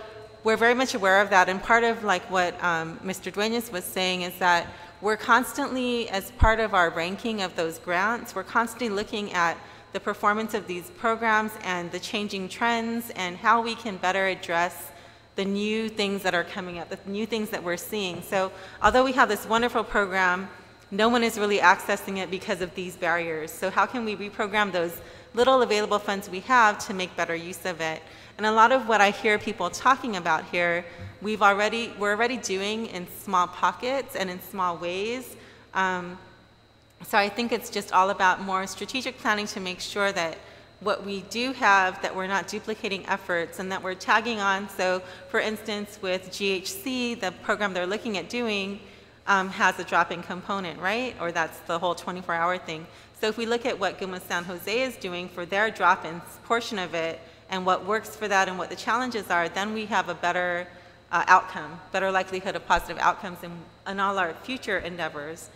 we're very much aware of that, and part of like what Mr. Duenas was saying is that we're constantly, as part of our ranking of those grants, we're constantly looking at the performance of these programs and the changing trends and how we can better address the new things that are coming up, the new things that we're seeing. So although we have this wonderful program, no one is really accessing it because of these barriers. So how can we reprogram those little available funds we have to make better use of it? And a lot of what I hear people talking about here, we're already doing in small pockets and in small ways. So I think it's just all about more strategic planning to make sure that what we do have, that we're not duplicating efforts and that we're tagging on. So for instance, with GHC, the program they're looking at doing has a drop-in component, right? Or that's the whole 24-hour thing. So if we look at what Guma San Jose is doing for their drop-in portion of it and what works for that and what the challenges are, then we have a better outcome, better likelihood of positive outcomes in all our future endeavors.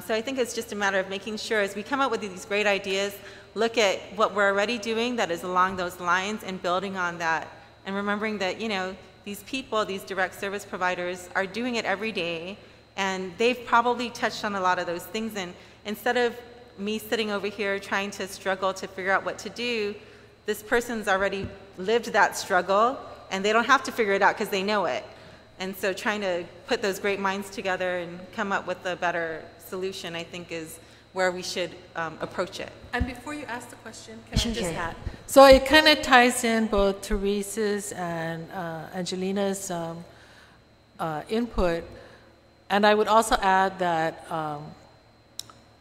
So I think it's just a matter of making sure as we come up with these great ideas, look at what we're already doing that is along those lines and building on that. And remembering that, you know, these people, these direct service providers are doing it every day, and they've probably touched on a lot of those things. And instead of me sitting over here trying to struggle to figure out what to do, this person's already lived that struggle, and they don't have to figure it out because they know it. And so trying to put those great minds together and come up with a better solution, I think, is where we should approach it. And before you ask the question, can I just add? So it kind of ties in both Teresa's and Angelina's input. And I would also add that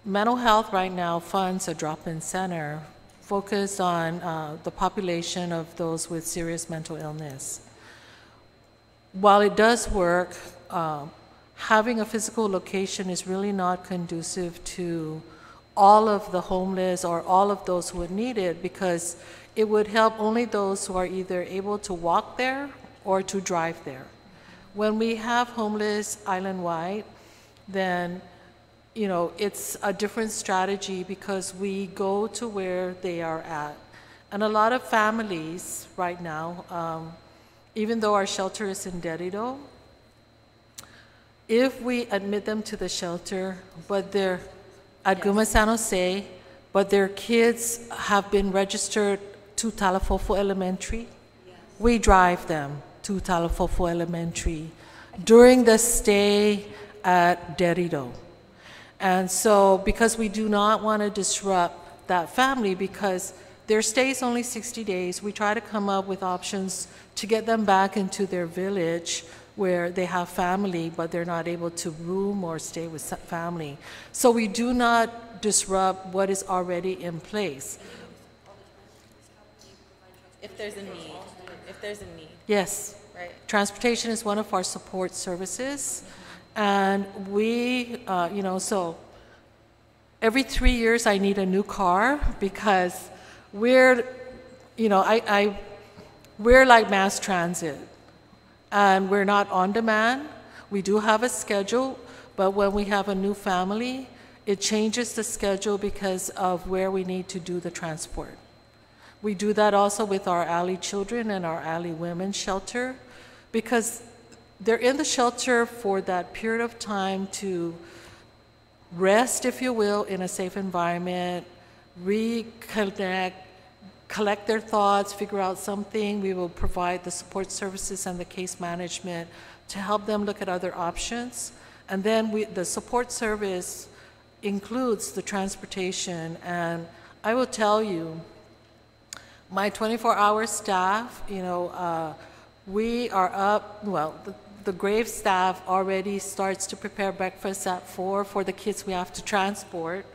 mental health right now funds a drop-in center focused on the population of those with serious mental illness. While it does work, having a physical location is really not conducive to all of the homeless or all of those who would need it, because it would help only those who are either able to walk there or to drive there. When we have homeless island-wide, then it's a different strategy because we go to where they are at. And a lot of families right now, even though our shelter is in Derrida, if we admit them to the shelter, but they're at Guma San Jose, but their kids have been registered to Talafofo Elementary, we drive them to Talafofo Elementary during the stay at Derrida. And so, because we do not want to disrupt that family, because their stay is only 60 days, we try to come up with options to get them back into their village where they have family, but they're not able to room or stay with family. So we do not disrupt what is already in place. If there's a need. If there's a need. Yes. Right. Transportation is one of our support services. And we, so every 3 years I need a new car because we're like mass transit. And we're not on demand. We do have a schedule, but when we have a new family, it changes the schedule because of where we need to do the transport. We do that also with our alley children and our alley women shelter, because they're in the shelter for that period of time to rest, if you will, in a safe environment, reconnect, collect their thoughts, figure out something. We will provide the support services and the case management to help them look at other options. And then the support service includes the transportation. And I will tell you, my 24-hour staff, we are up, the Grave staff already starts to prepare breakfast at 4 for the kids we have to transport.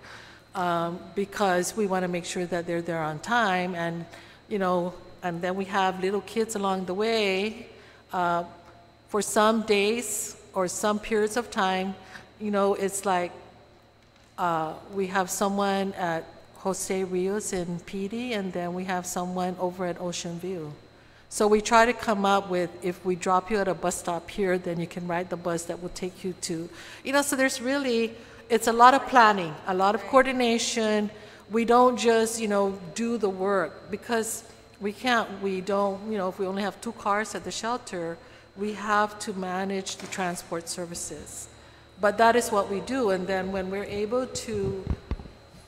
Because we want to make sure that they're there on time, and and then we have little kids along the way. For some days or some periods of time, it's like we have someone at Jose Rios in PD, and then we have someone over at Ocean View. So we try to come up with, if we drop you at a bus stop here, then you can ride the bus that will take you to, so there's really, it's a lot of planning, a lot of coordination. We don't just, do the work, because we don't, if we only have 2 cars at the shelter, we have to manage the transport services. But that is what we do. And then when we're able to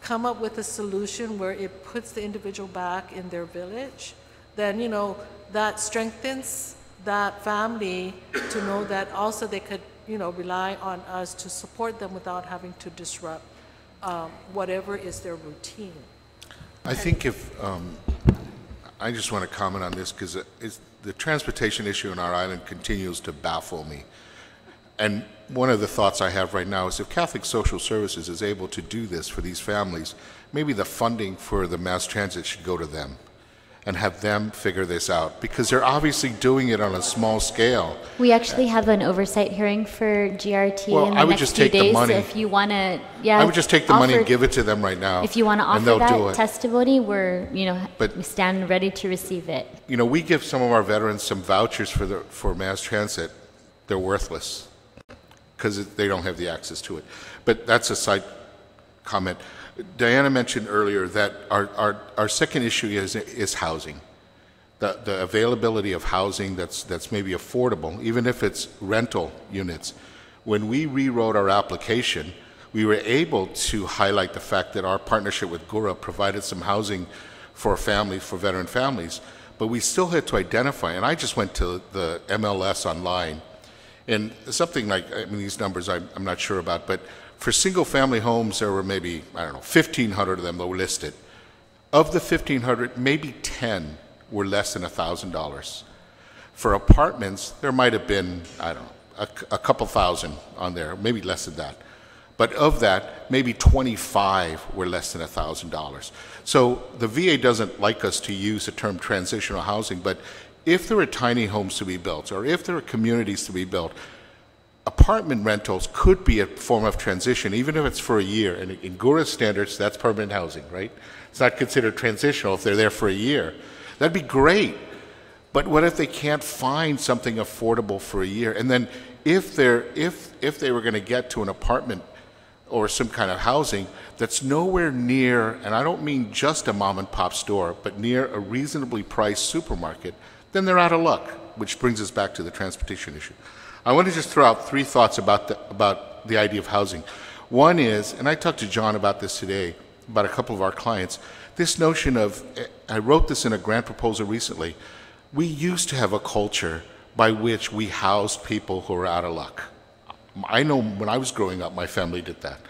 come up with a solution where it puts the individual back in their village, then, that strengthens that family to know that also they could, rely on us to support them without having to disrupt whatever is their routine. I think I just want to comment on this because the transportation issue in our island continues to baffle me. And one of the thoughts I have right now is if Catholic Social Services is able to do this for these families, maybe the funding for the mass transit should go to them and have them figure this out, because they're obviously doing it on a small scale. We actually have an oversight hearing for GRT in the next few days. So if you want to, I would just take the money and give it to them right now. If you want to offer that testimony, we stand ready to receive it. We give some of our veterans some vouchers for mass transit. They're worthless because they don't have the access to it. But that's a side comment. Diana mentioned earlier that our second issue is housing. The availability of housing that's maybe affordable, even if it's rental units. When we rewrote our application, we were able to highlight the fact that our partnership with GURA provided some housing for families, for veteran families, but we still had to identify, and I just went to the MLS online, and something like, these numbers I'm not sure about, but for single-family homes, there were maybe, 1,500 of them that were listed. Of the 1,500, maybe 10 were less than $1,000. For apartments, there might have been, a couple thousand on there, maybe less than that. But of that, maybe 25 were less than $1,000. So the VA doesn't like us to use the term transitional housing, but if there are tiny homes to be built, or if there are communities to be built, apartment rentals could be a form of transition, even if it's for a year. And in GURA standards, that's permanent housing, right? It's not considered transitional if they're there for a year. That'd be great. But what if they can't find something affordable for a year? And then if they were going to get to an apartment or some kind of housing that's nowhere near, and I don't mean just a mom and pop store, but near a reasonably priced supermarket, then they're out of luck, which brings us back to the transportation issue. I want to just throw out 3 thoughts about the idea of housing. One is, and I talked to John about this today, about a couple of our clients, this notion of, I wrote this in a grant proposal recently, we used to have a culture by which we housed people who were out of luck. I know when I was growing up, my family did that.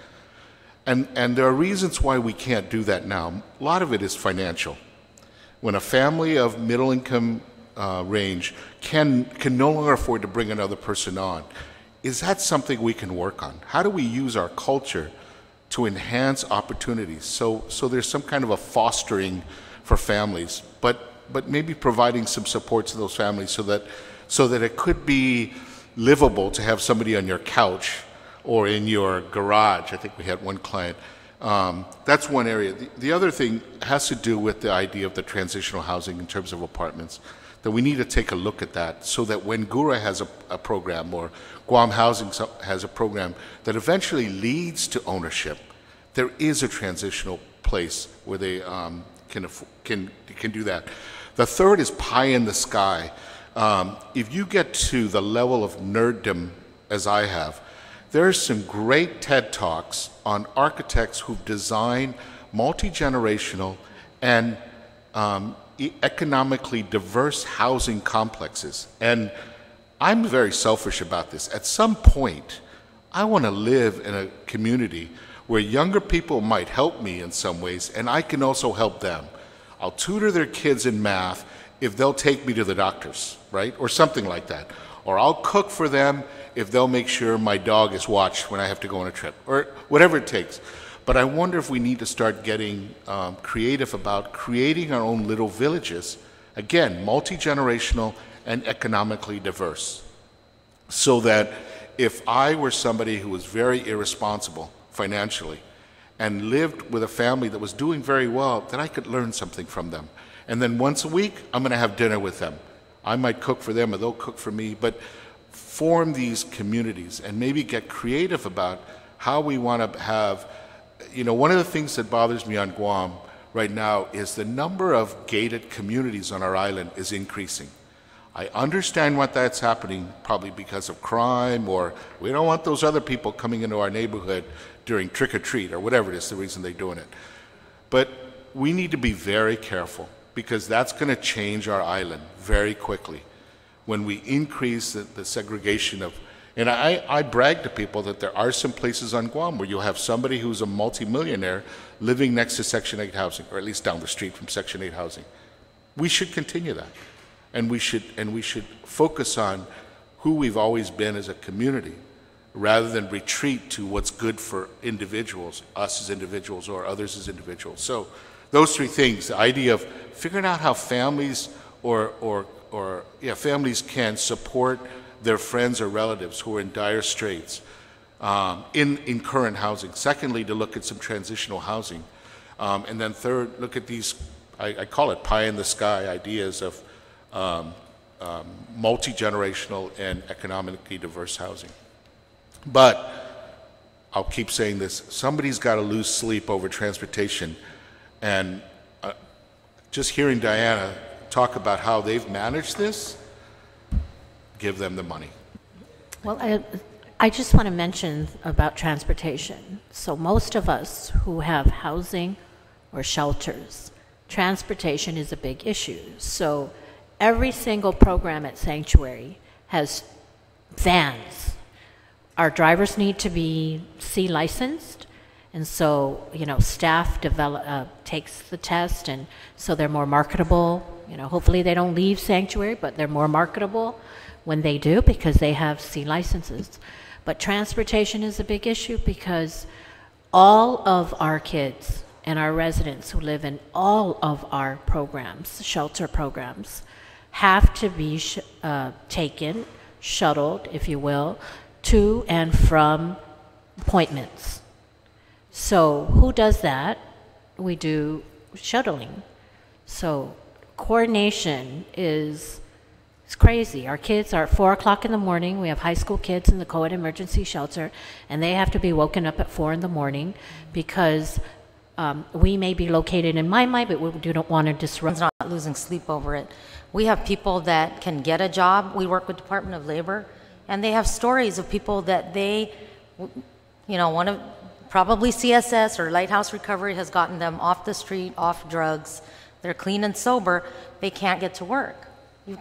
And there are reasons why we can't do that now. A lot of it is financial. When a family of middle income range can no longer afford to bring another person on, is that something we can work on? How do we use our culture to enhance opportunities so there's some kind of a fostering for families, but maybe providing some support to those families so that it could be livable to have somebody on your couch or in your garage. I think we had one client. That's one area. The other thing has to do with the idea of the transitional housing in terms of apartments, that we need to take a look at that so that when GURA has a program or Guam Housing has a program that eventually leads to ownership, there is a transitional place where they can do that. The third is pie in the sky. If you get to the level of nerddom as I have, there's some great TED Talks on architects who've designed multi-generational and economically diverse housing complexes. And I'm very selfish about this. At some point, I want to live in a community where younger people might help me in some ways, and I can also help them. I'll tutor their kids in math if they'll take me to the doctors, right? Or something like that. Or I'll cook for them if they'll make sure my dog is watched when I have to go on a trip, or whatever it takes. But I wonder if we need to start getting creative about creating our own little villages, again, multi-generational and economically diverse, so that if I were somebody who was very irresponsible financially and lived with a family that was doing very well, then I could learn something from them. And then once a week, I'm going to have dinner with them. I might cook for them or they'll cook for me, but form these communities and maybe get creative about how we want to have, one of the things that bothers me on Guam right now is the number of gated communities on our island is increasing. I understand what that's happening, probably because of crime, or we don't want those other people coming into our neighborhood during trick-or-treat, or whatever it is, the reason they're doing it. But we need to be very careful, because that's going to change our island very quickly when we increase the segregation of, and I brag to people that there are some places on Guam where you'll have somebody who's a multimillionaire living next to Section 8 housing, or at least down the street from Section 8 housing. We should continue that. And we should focus on who we've always been as a community, rather than retreat to what's good for individuals, us as individuals or others as individuals. So those 3 things, the idea of figuring out how families families can support their friends or relatives who are in dire straits in current housing. Secondly, to look at some transitional housing. And then third, look at these, I call it pie in the sky ideas of multi-generational and economically diverse housing. But I'll keep saying this, somebody's got to lose sleep over transportation. And just hearing Diana talk about how they've managed this, give them the money. Well, I just want to mention about transportation. So most of us who have housing or shelters, transportation is a big issue. So every single program at Sanctuary has vans. Our drivers need to be C licensed, And so, staff takes the test, and so they're more marketable. Hopefully they don't leave sanctuary, but they're more marketable when they do because they have C licenses. But transportation is a big issue because all of our kids and our residents who live in all of our programs, shelter programs, have to be shuttled, if you will, to and from appointments. So who does that? We do shuttling. So coordination is crazy. Our kids are at 4 o'clock in the morning. We have high school kids in the co-ed emergency shelter, and they have to be woken up at 4 in the morning because we may be located in Maimai, but we don't want to disrupt. Not losing sleep over it. We have people that can get a job. We work with Department of Labor, and they have stories of people that they, one of probably CSS or Lighthouse Recovery has gotten them off the street, off drugs. They're clean and sober. They can't get to work.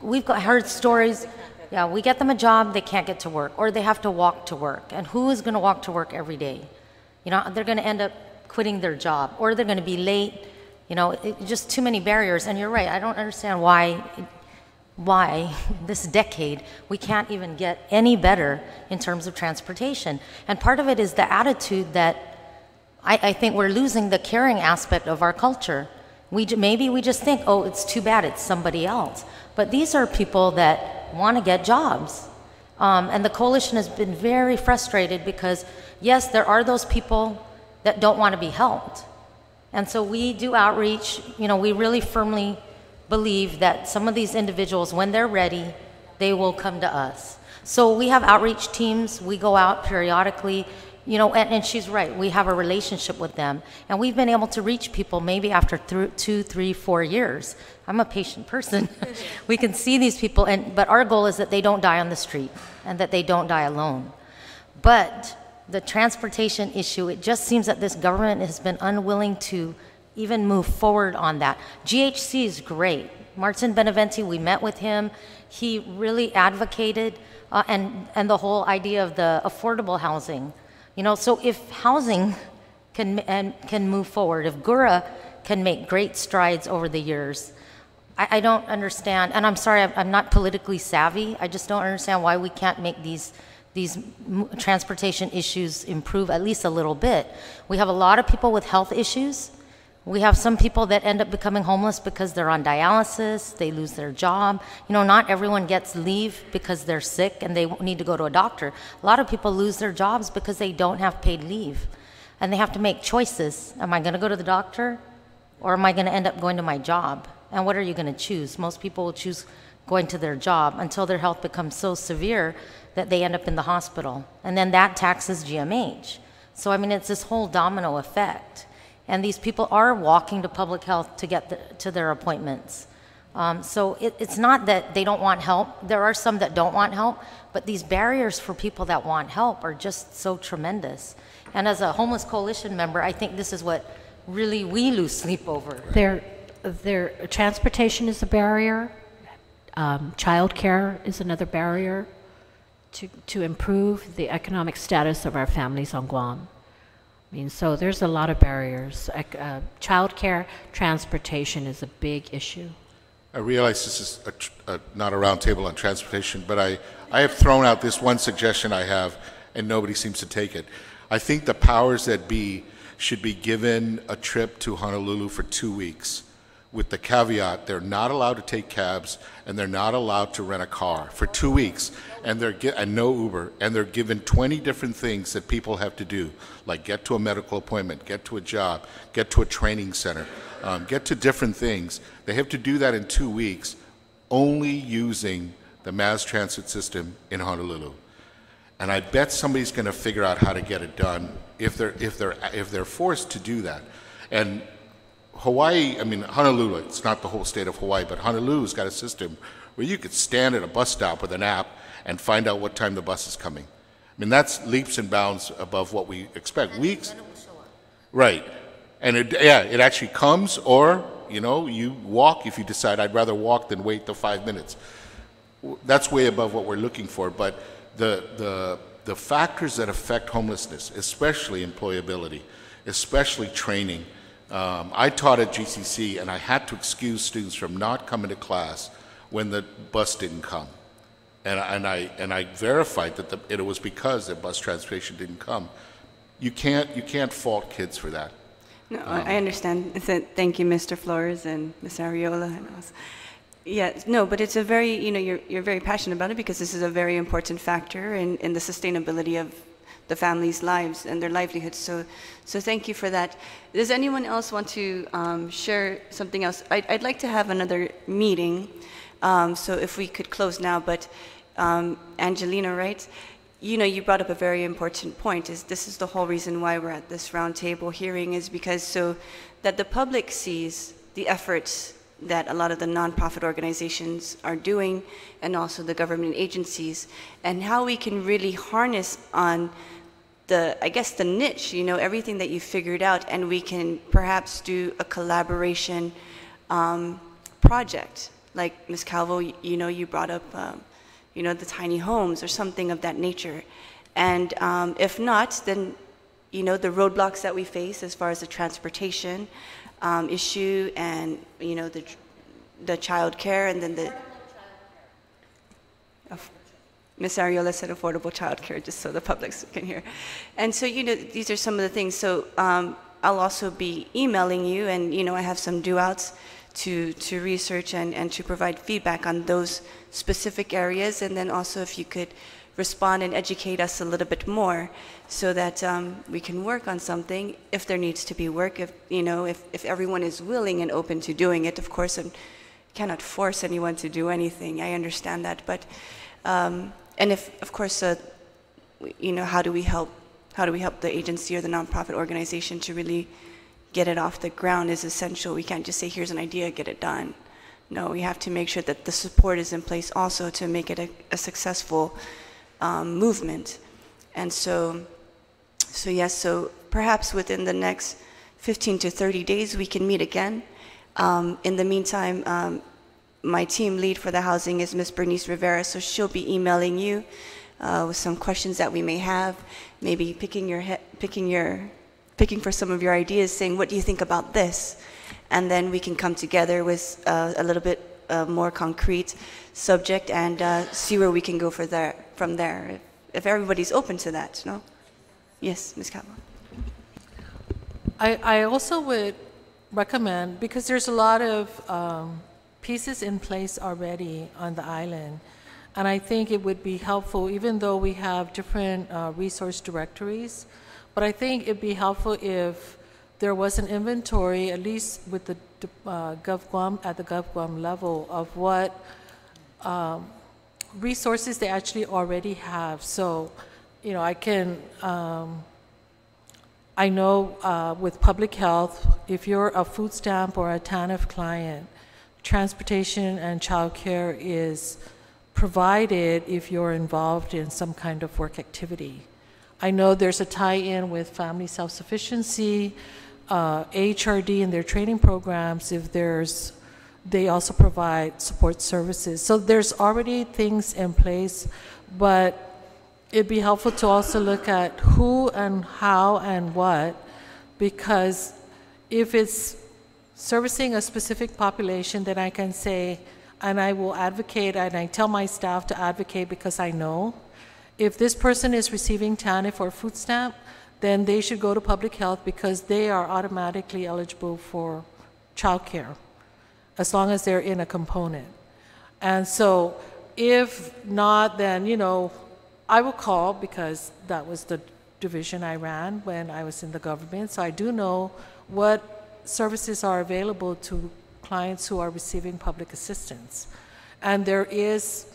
We've heard stories. Yeah, we get them a job, they can't get to work, or they have to walk to work. And who is going to walk to work every day? They're going to end up quitting their job, or they're going to be late. Just too many barriers. And you're right, I don't understand why this decade we can't even get any better in terms of transportation. And part of it is the attitude that I think we're losing the caring aspect of our culture. Maybe we just think, oh, it's too bad, it's somebody else. But these are people that want to get jobs. And the coalition has been very frustrated because, yes, there are those people that don't want to be helped. And so we do outreach. We really firmly believe that some of these individuals, when they're ready, they will come to us. So we have outreach teams. We go out periodically. And she's right, we have a relationship with them. And we've been able to reach people maybe after 2, 3, 4 years. I'm a patient person. We can see these people, but our goal is that they don't die on the street and that they don't die alone. But the transportation issue, it just seems that this government has been unwilling to even move forward on that. GHC is great. Martin Beneventi, we met with him. He really advocated and the whole idea of the affordable housing. So if housing can move forward, if GURA can make great strides over the years, I don't understand, and I'm sorry, I'm not politically savvy. I just don't understand why we can't make these transportation issues improve at least a little bit. We have a lot of people with health issues. We have some people that end up becoming homeless because they're on dialysis, they lose their job. Not everyone gets leave because they're sick and they need to go to a doctor. A lot of people lose their jobs because they don't have paid leave. And they have to make choices. Am I going to go to the doctor or am I going to end up going to my job? And what are you going to choose? Most people will choose going to their job until their health becomes so severe that they end up in the hospital. And then that taxes GMH. So, it's this whole domino effect. And these people are walking to public health to get to their appointments. So it's not that they don't want help. There are some that don't want help, but these barriers for people that want help are just so tremendous. And as a homeless coalition member, I think this is what really we lose sleep over. Their transportation is a barrier. Childcare is another barrier to improve the economic status of our families on Guam. So there's a lot of barriers. Childcare, transportation is a big issue. I realize this is not a roundtable on transportation, but I have thrown out this one suggestion I have, and nobody seems to take it. I think the powers that be should be given a trip to Honolulu for 2 weeks, with the caveat they're not allowed to take cabs and they're not allowed to rent a car for 2 weeks, and no Uber, and they're given 20 different things that people have to do, like get to a medical appointment, get to a job, get to a training center, get to different things. They have to do that in 2 weeks, only using the mass transit system in Honolulu. And I bet somebody's going to figure out how to get it done if they're forced to do that. And Hawaii, Honolulu, it's not the whole state of Hawaii, but Honolulu's got a system where you could stand at a bus stop with an app and find out what time the bus is coming. That's leaps and bounds above what we expect. Weeks, right? And it actually comes, or you walk if you decide I'd rather walk than wait the 5 minutes. That's way above what we're looking for. But the factors that affect homelessness, especially employability, especially training. I taught at GCC, and I had to excuse students from not coming to class when the bus didn't come. And I verified that it was because the bus transportation didn't come. You can't fault kids for that. No, I understand. Thank you, Mr. Flores and Ms. Ariola. And also. Yeah, no, but it's a very, you're very passionate about it because this is a very important factor in the sustainability of the families' lives and their livelihoods. So thank you for that. Does anyone else want to share something else? I'd like to have another meeting. So if we could close now, but Angelina, right? You brought up a very important point. This is the whole reason why we're at this roundtable hearing, is because so that the public sees the efforts that a lot of the nonprofit organizations are doing, and also the government agencies, and how we can really harness on the niche, everything that you figured out, and we can perhaps do a collaboration project. Like Ms. Calvo, you brought up, the tiny homes or something of that nature. And if not, then, the roadblocks that we face as far as the transportation issue and, the child care, and then Ms. Ariola said affordable child care, just so the public can hear. And so, these are some of the things. So I'll also be emailing you, and, I have some due-outs to research and to provide feedback on those specific areas, and then also if you could respond and educate us a little bit more so that we can work on something if there needs to be work, if everyone is willing and open to doing it. Of course, and cannot force anyone to do anything. I understand that, but and if, of course, how do we help the agency or the nonprofit organization to really get it off the ground is essential. We can't just say, here's an idea, get it done. No, we have to make sure that the support is in place also to make it a successful movement. And so yes, so perhaps within the next 15 to 30 days, we can meet again. In the meantime, my team lead for the housing is Ms. Bernice Rivera, so she'll be emailing you with some questions that we may have, maybe picking for some of your ideas, saying, what do you think about this? And then we can come together with a little bit more concrete subject and see where we can go from there, if everybody's open to that, no? Yes, Ms. Calvo. I also would recommend, because there's a lot of pieces in place already on the island, and I think it would be helpful, even though we have different resource directories, but I think it'd be helpful if there was an inventory, at least with the GovGuam, at the GovGuam level, of what resources they actually already have. So, I know with public health, if you're a food stamp or a TANF client, transportation and childcare is provided if you're involved in some kind of work activity. I know there's a tie-in with family self-sufficiency, HRD in their training programs, they also provide support services. So there's already things in place, but it'd be helpful to also look at who and how and what, because if it's servicing a specific population, then I can say, and I will advocate, and I tell my staff to advocate because I know. If this person is receiving TANF or food stamp, then they should go to public health because they are automatically eligible for childcare, as long as they're in a component. And so if not, then, I will call, because that was the division I ran when I was in the government. So I do know what services are available to clients who are receiving public assistance. And there is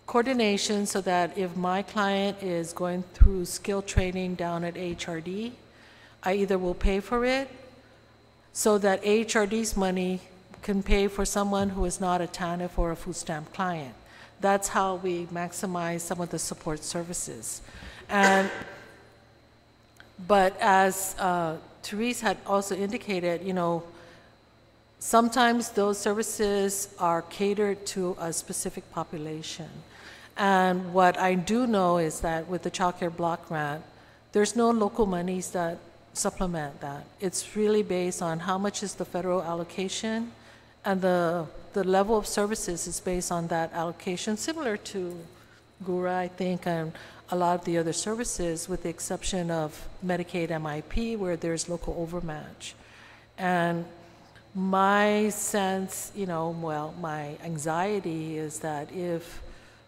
coordination so that if my client is going through skill training down at HRD, I either will pay for it so that HRD's money can pay for someone who is not a TANF or a food stamp client. That's how we maximize some of the support services. But as Therese had also indicated, sometimes those services are catered to a specific population. And what I do know is that with the Child Care Block Grant, there's no local monies that supplement that. It's really based on how much is the federal allocation, and the level of services is based on that allocation, similar to GURA, I think, and a lot of the other services, with the exception of Medicaid MIP, where there's local overmatch. And my sense, my anxiety is that if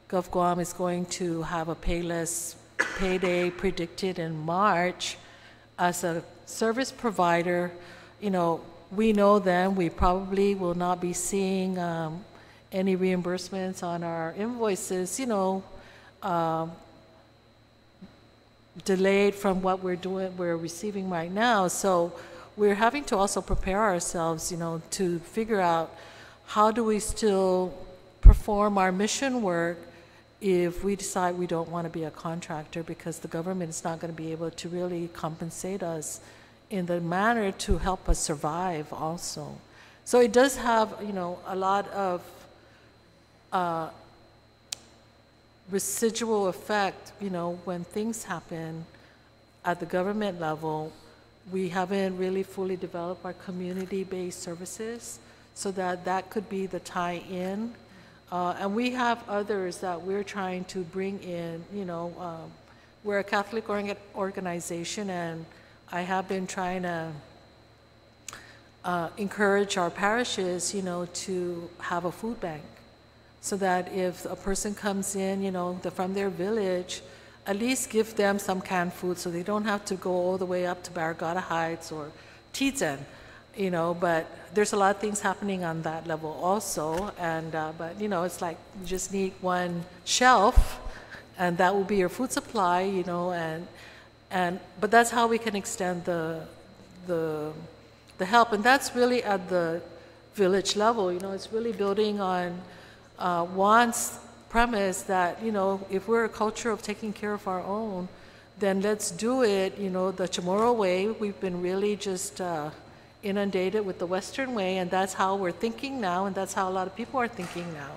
GovGuam is going to have a payless payday predicted in March, as a service provider, we know then we probably will not be seeing any reimbursements on our invoices, delayed from what we're receiving right now. So we're having to also prepare ourselves, to figure out how do we still perform our mission work if we decide we don't want to be a contractor, because the government is not going to be able to really compensate us in the manner to help us survive also. So it does have, a lot of residual effect, when things happen at the government level. We haven't really fully developed our community-based services, so that could be the tie-in. And we have others that we're trying to bring in, we're a Catholic organization, and I have been trying to encourage our parishes, to have a food bank, so that if a person comes in, from their village, at least give them some canned food so they don't have to go all the way up to Barragata Heights or Tizen, but there's a lot of things happening on that level also. And, but, it's like you just need one shelf, and that will be your food supply, but that's how we can extend the help. And that's really at the village level, it's really building on Juan's premise that, if we're a culture of taking care of our own, then let's do it, the Chamorro way. We've been really just inundated with the Western way, and that's how we're thinking now, and that's how a lot of people are thinking now.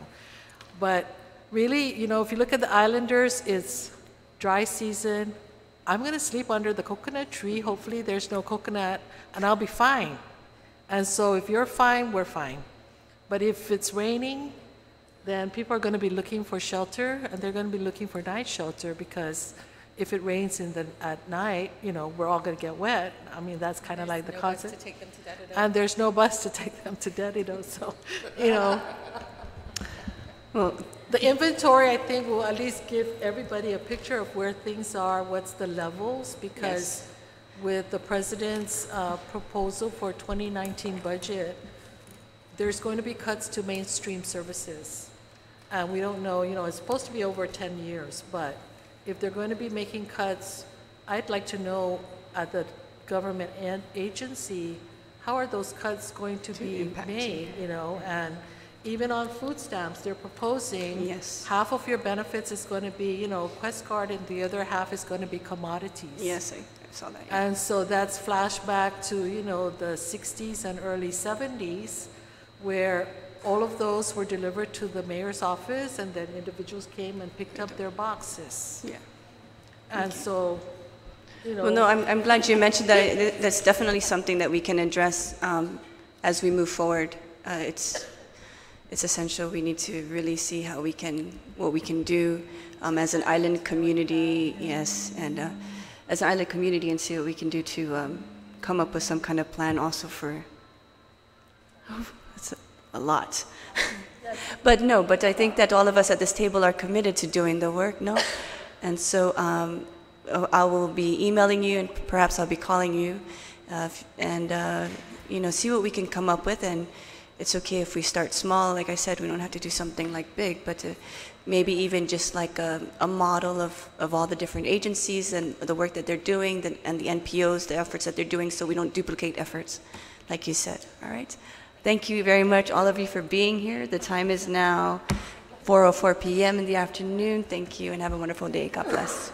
But really, if you look at the islanders, it's dry season. I'm going to sleep under the coconut tree. Hopefully there's no coconut, and I'll be fine. And so if you're fine, we're fine. But if it's raining, then people are going to be looking for shelter, and they're going to be looking for night shelter, because if it rains at night, we're all going to get wet. I mean, that's kind of like the concept. There's no bus to take them to Dedido. And there's no bus to take them to Dedido. So, well, the inventory, I think, will at least give everybody a picture of where things are, what's the levels, because with the president's proposal for 2019 budget, there's going to be cuts to mainstream services. And we don't know, it's supposed to be over 10 years, but if they're going to be making cuts, I'd like to know at the government and agency, how are those cuts going to be made, and even on food stamps, they're proposing half of your benefits is going to be, Quest card, and the other half is going to be commodities. Yes, I saw that. Yeah. And so that's flashback to, the 60s and early 70s, where all of those were delivered to the mayor's office, and then individuals came and picked up their boxes. Yeah. And so, Well, no, I'm glad you mentioned that. That's definitely something that we can address as we move forward. It's essential. We need to really see what we can do as an island community, and as an island community, and see what we can do to come up with some kind of plan also for. It's a lot. But I think that all of us at this table are committed to doing the work, And so I will be emailing you, and perhaps I'll be calling you, and see what we can come up with. And it's okay if we start small. Like I said, we don't have to do something like big, but maybe even just like a model of all the different agencies and the work that they're doing, and the NPOs, the efforts that they're doing, so we don't duplicate efforts, like you said. All right. Thank you very much, all of you, for being here. The time is now 4:04 p.m. in the afternoon. Thank you, and have a wonderful day. God bless.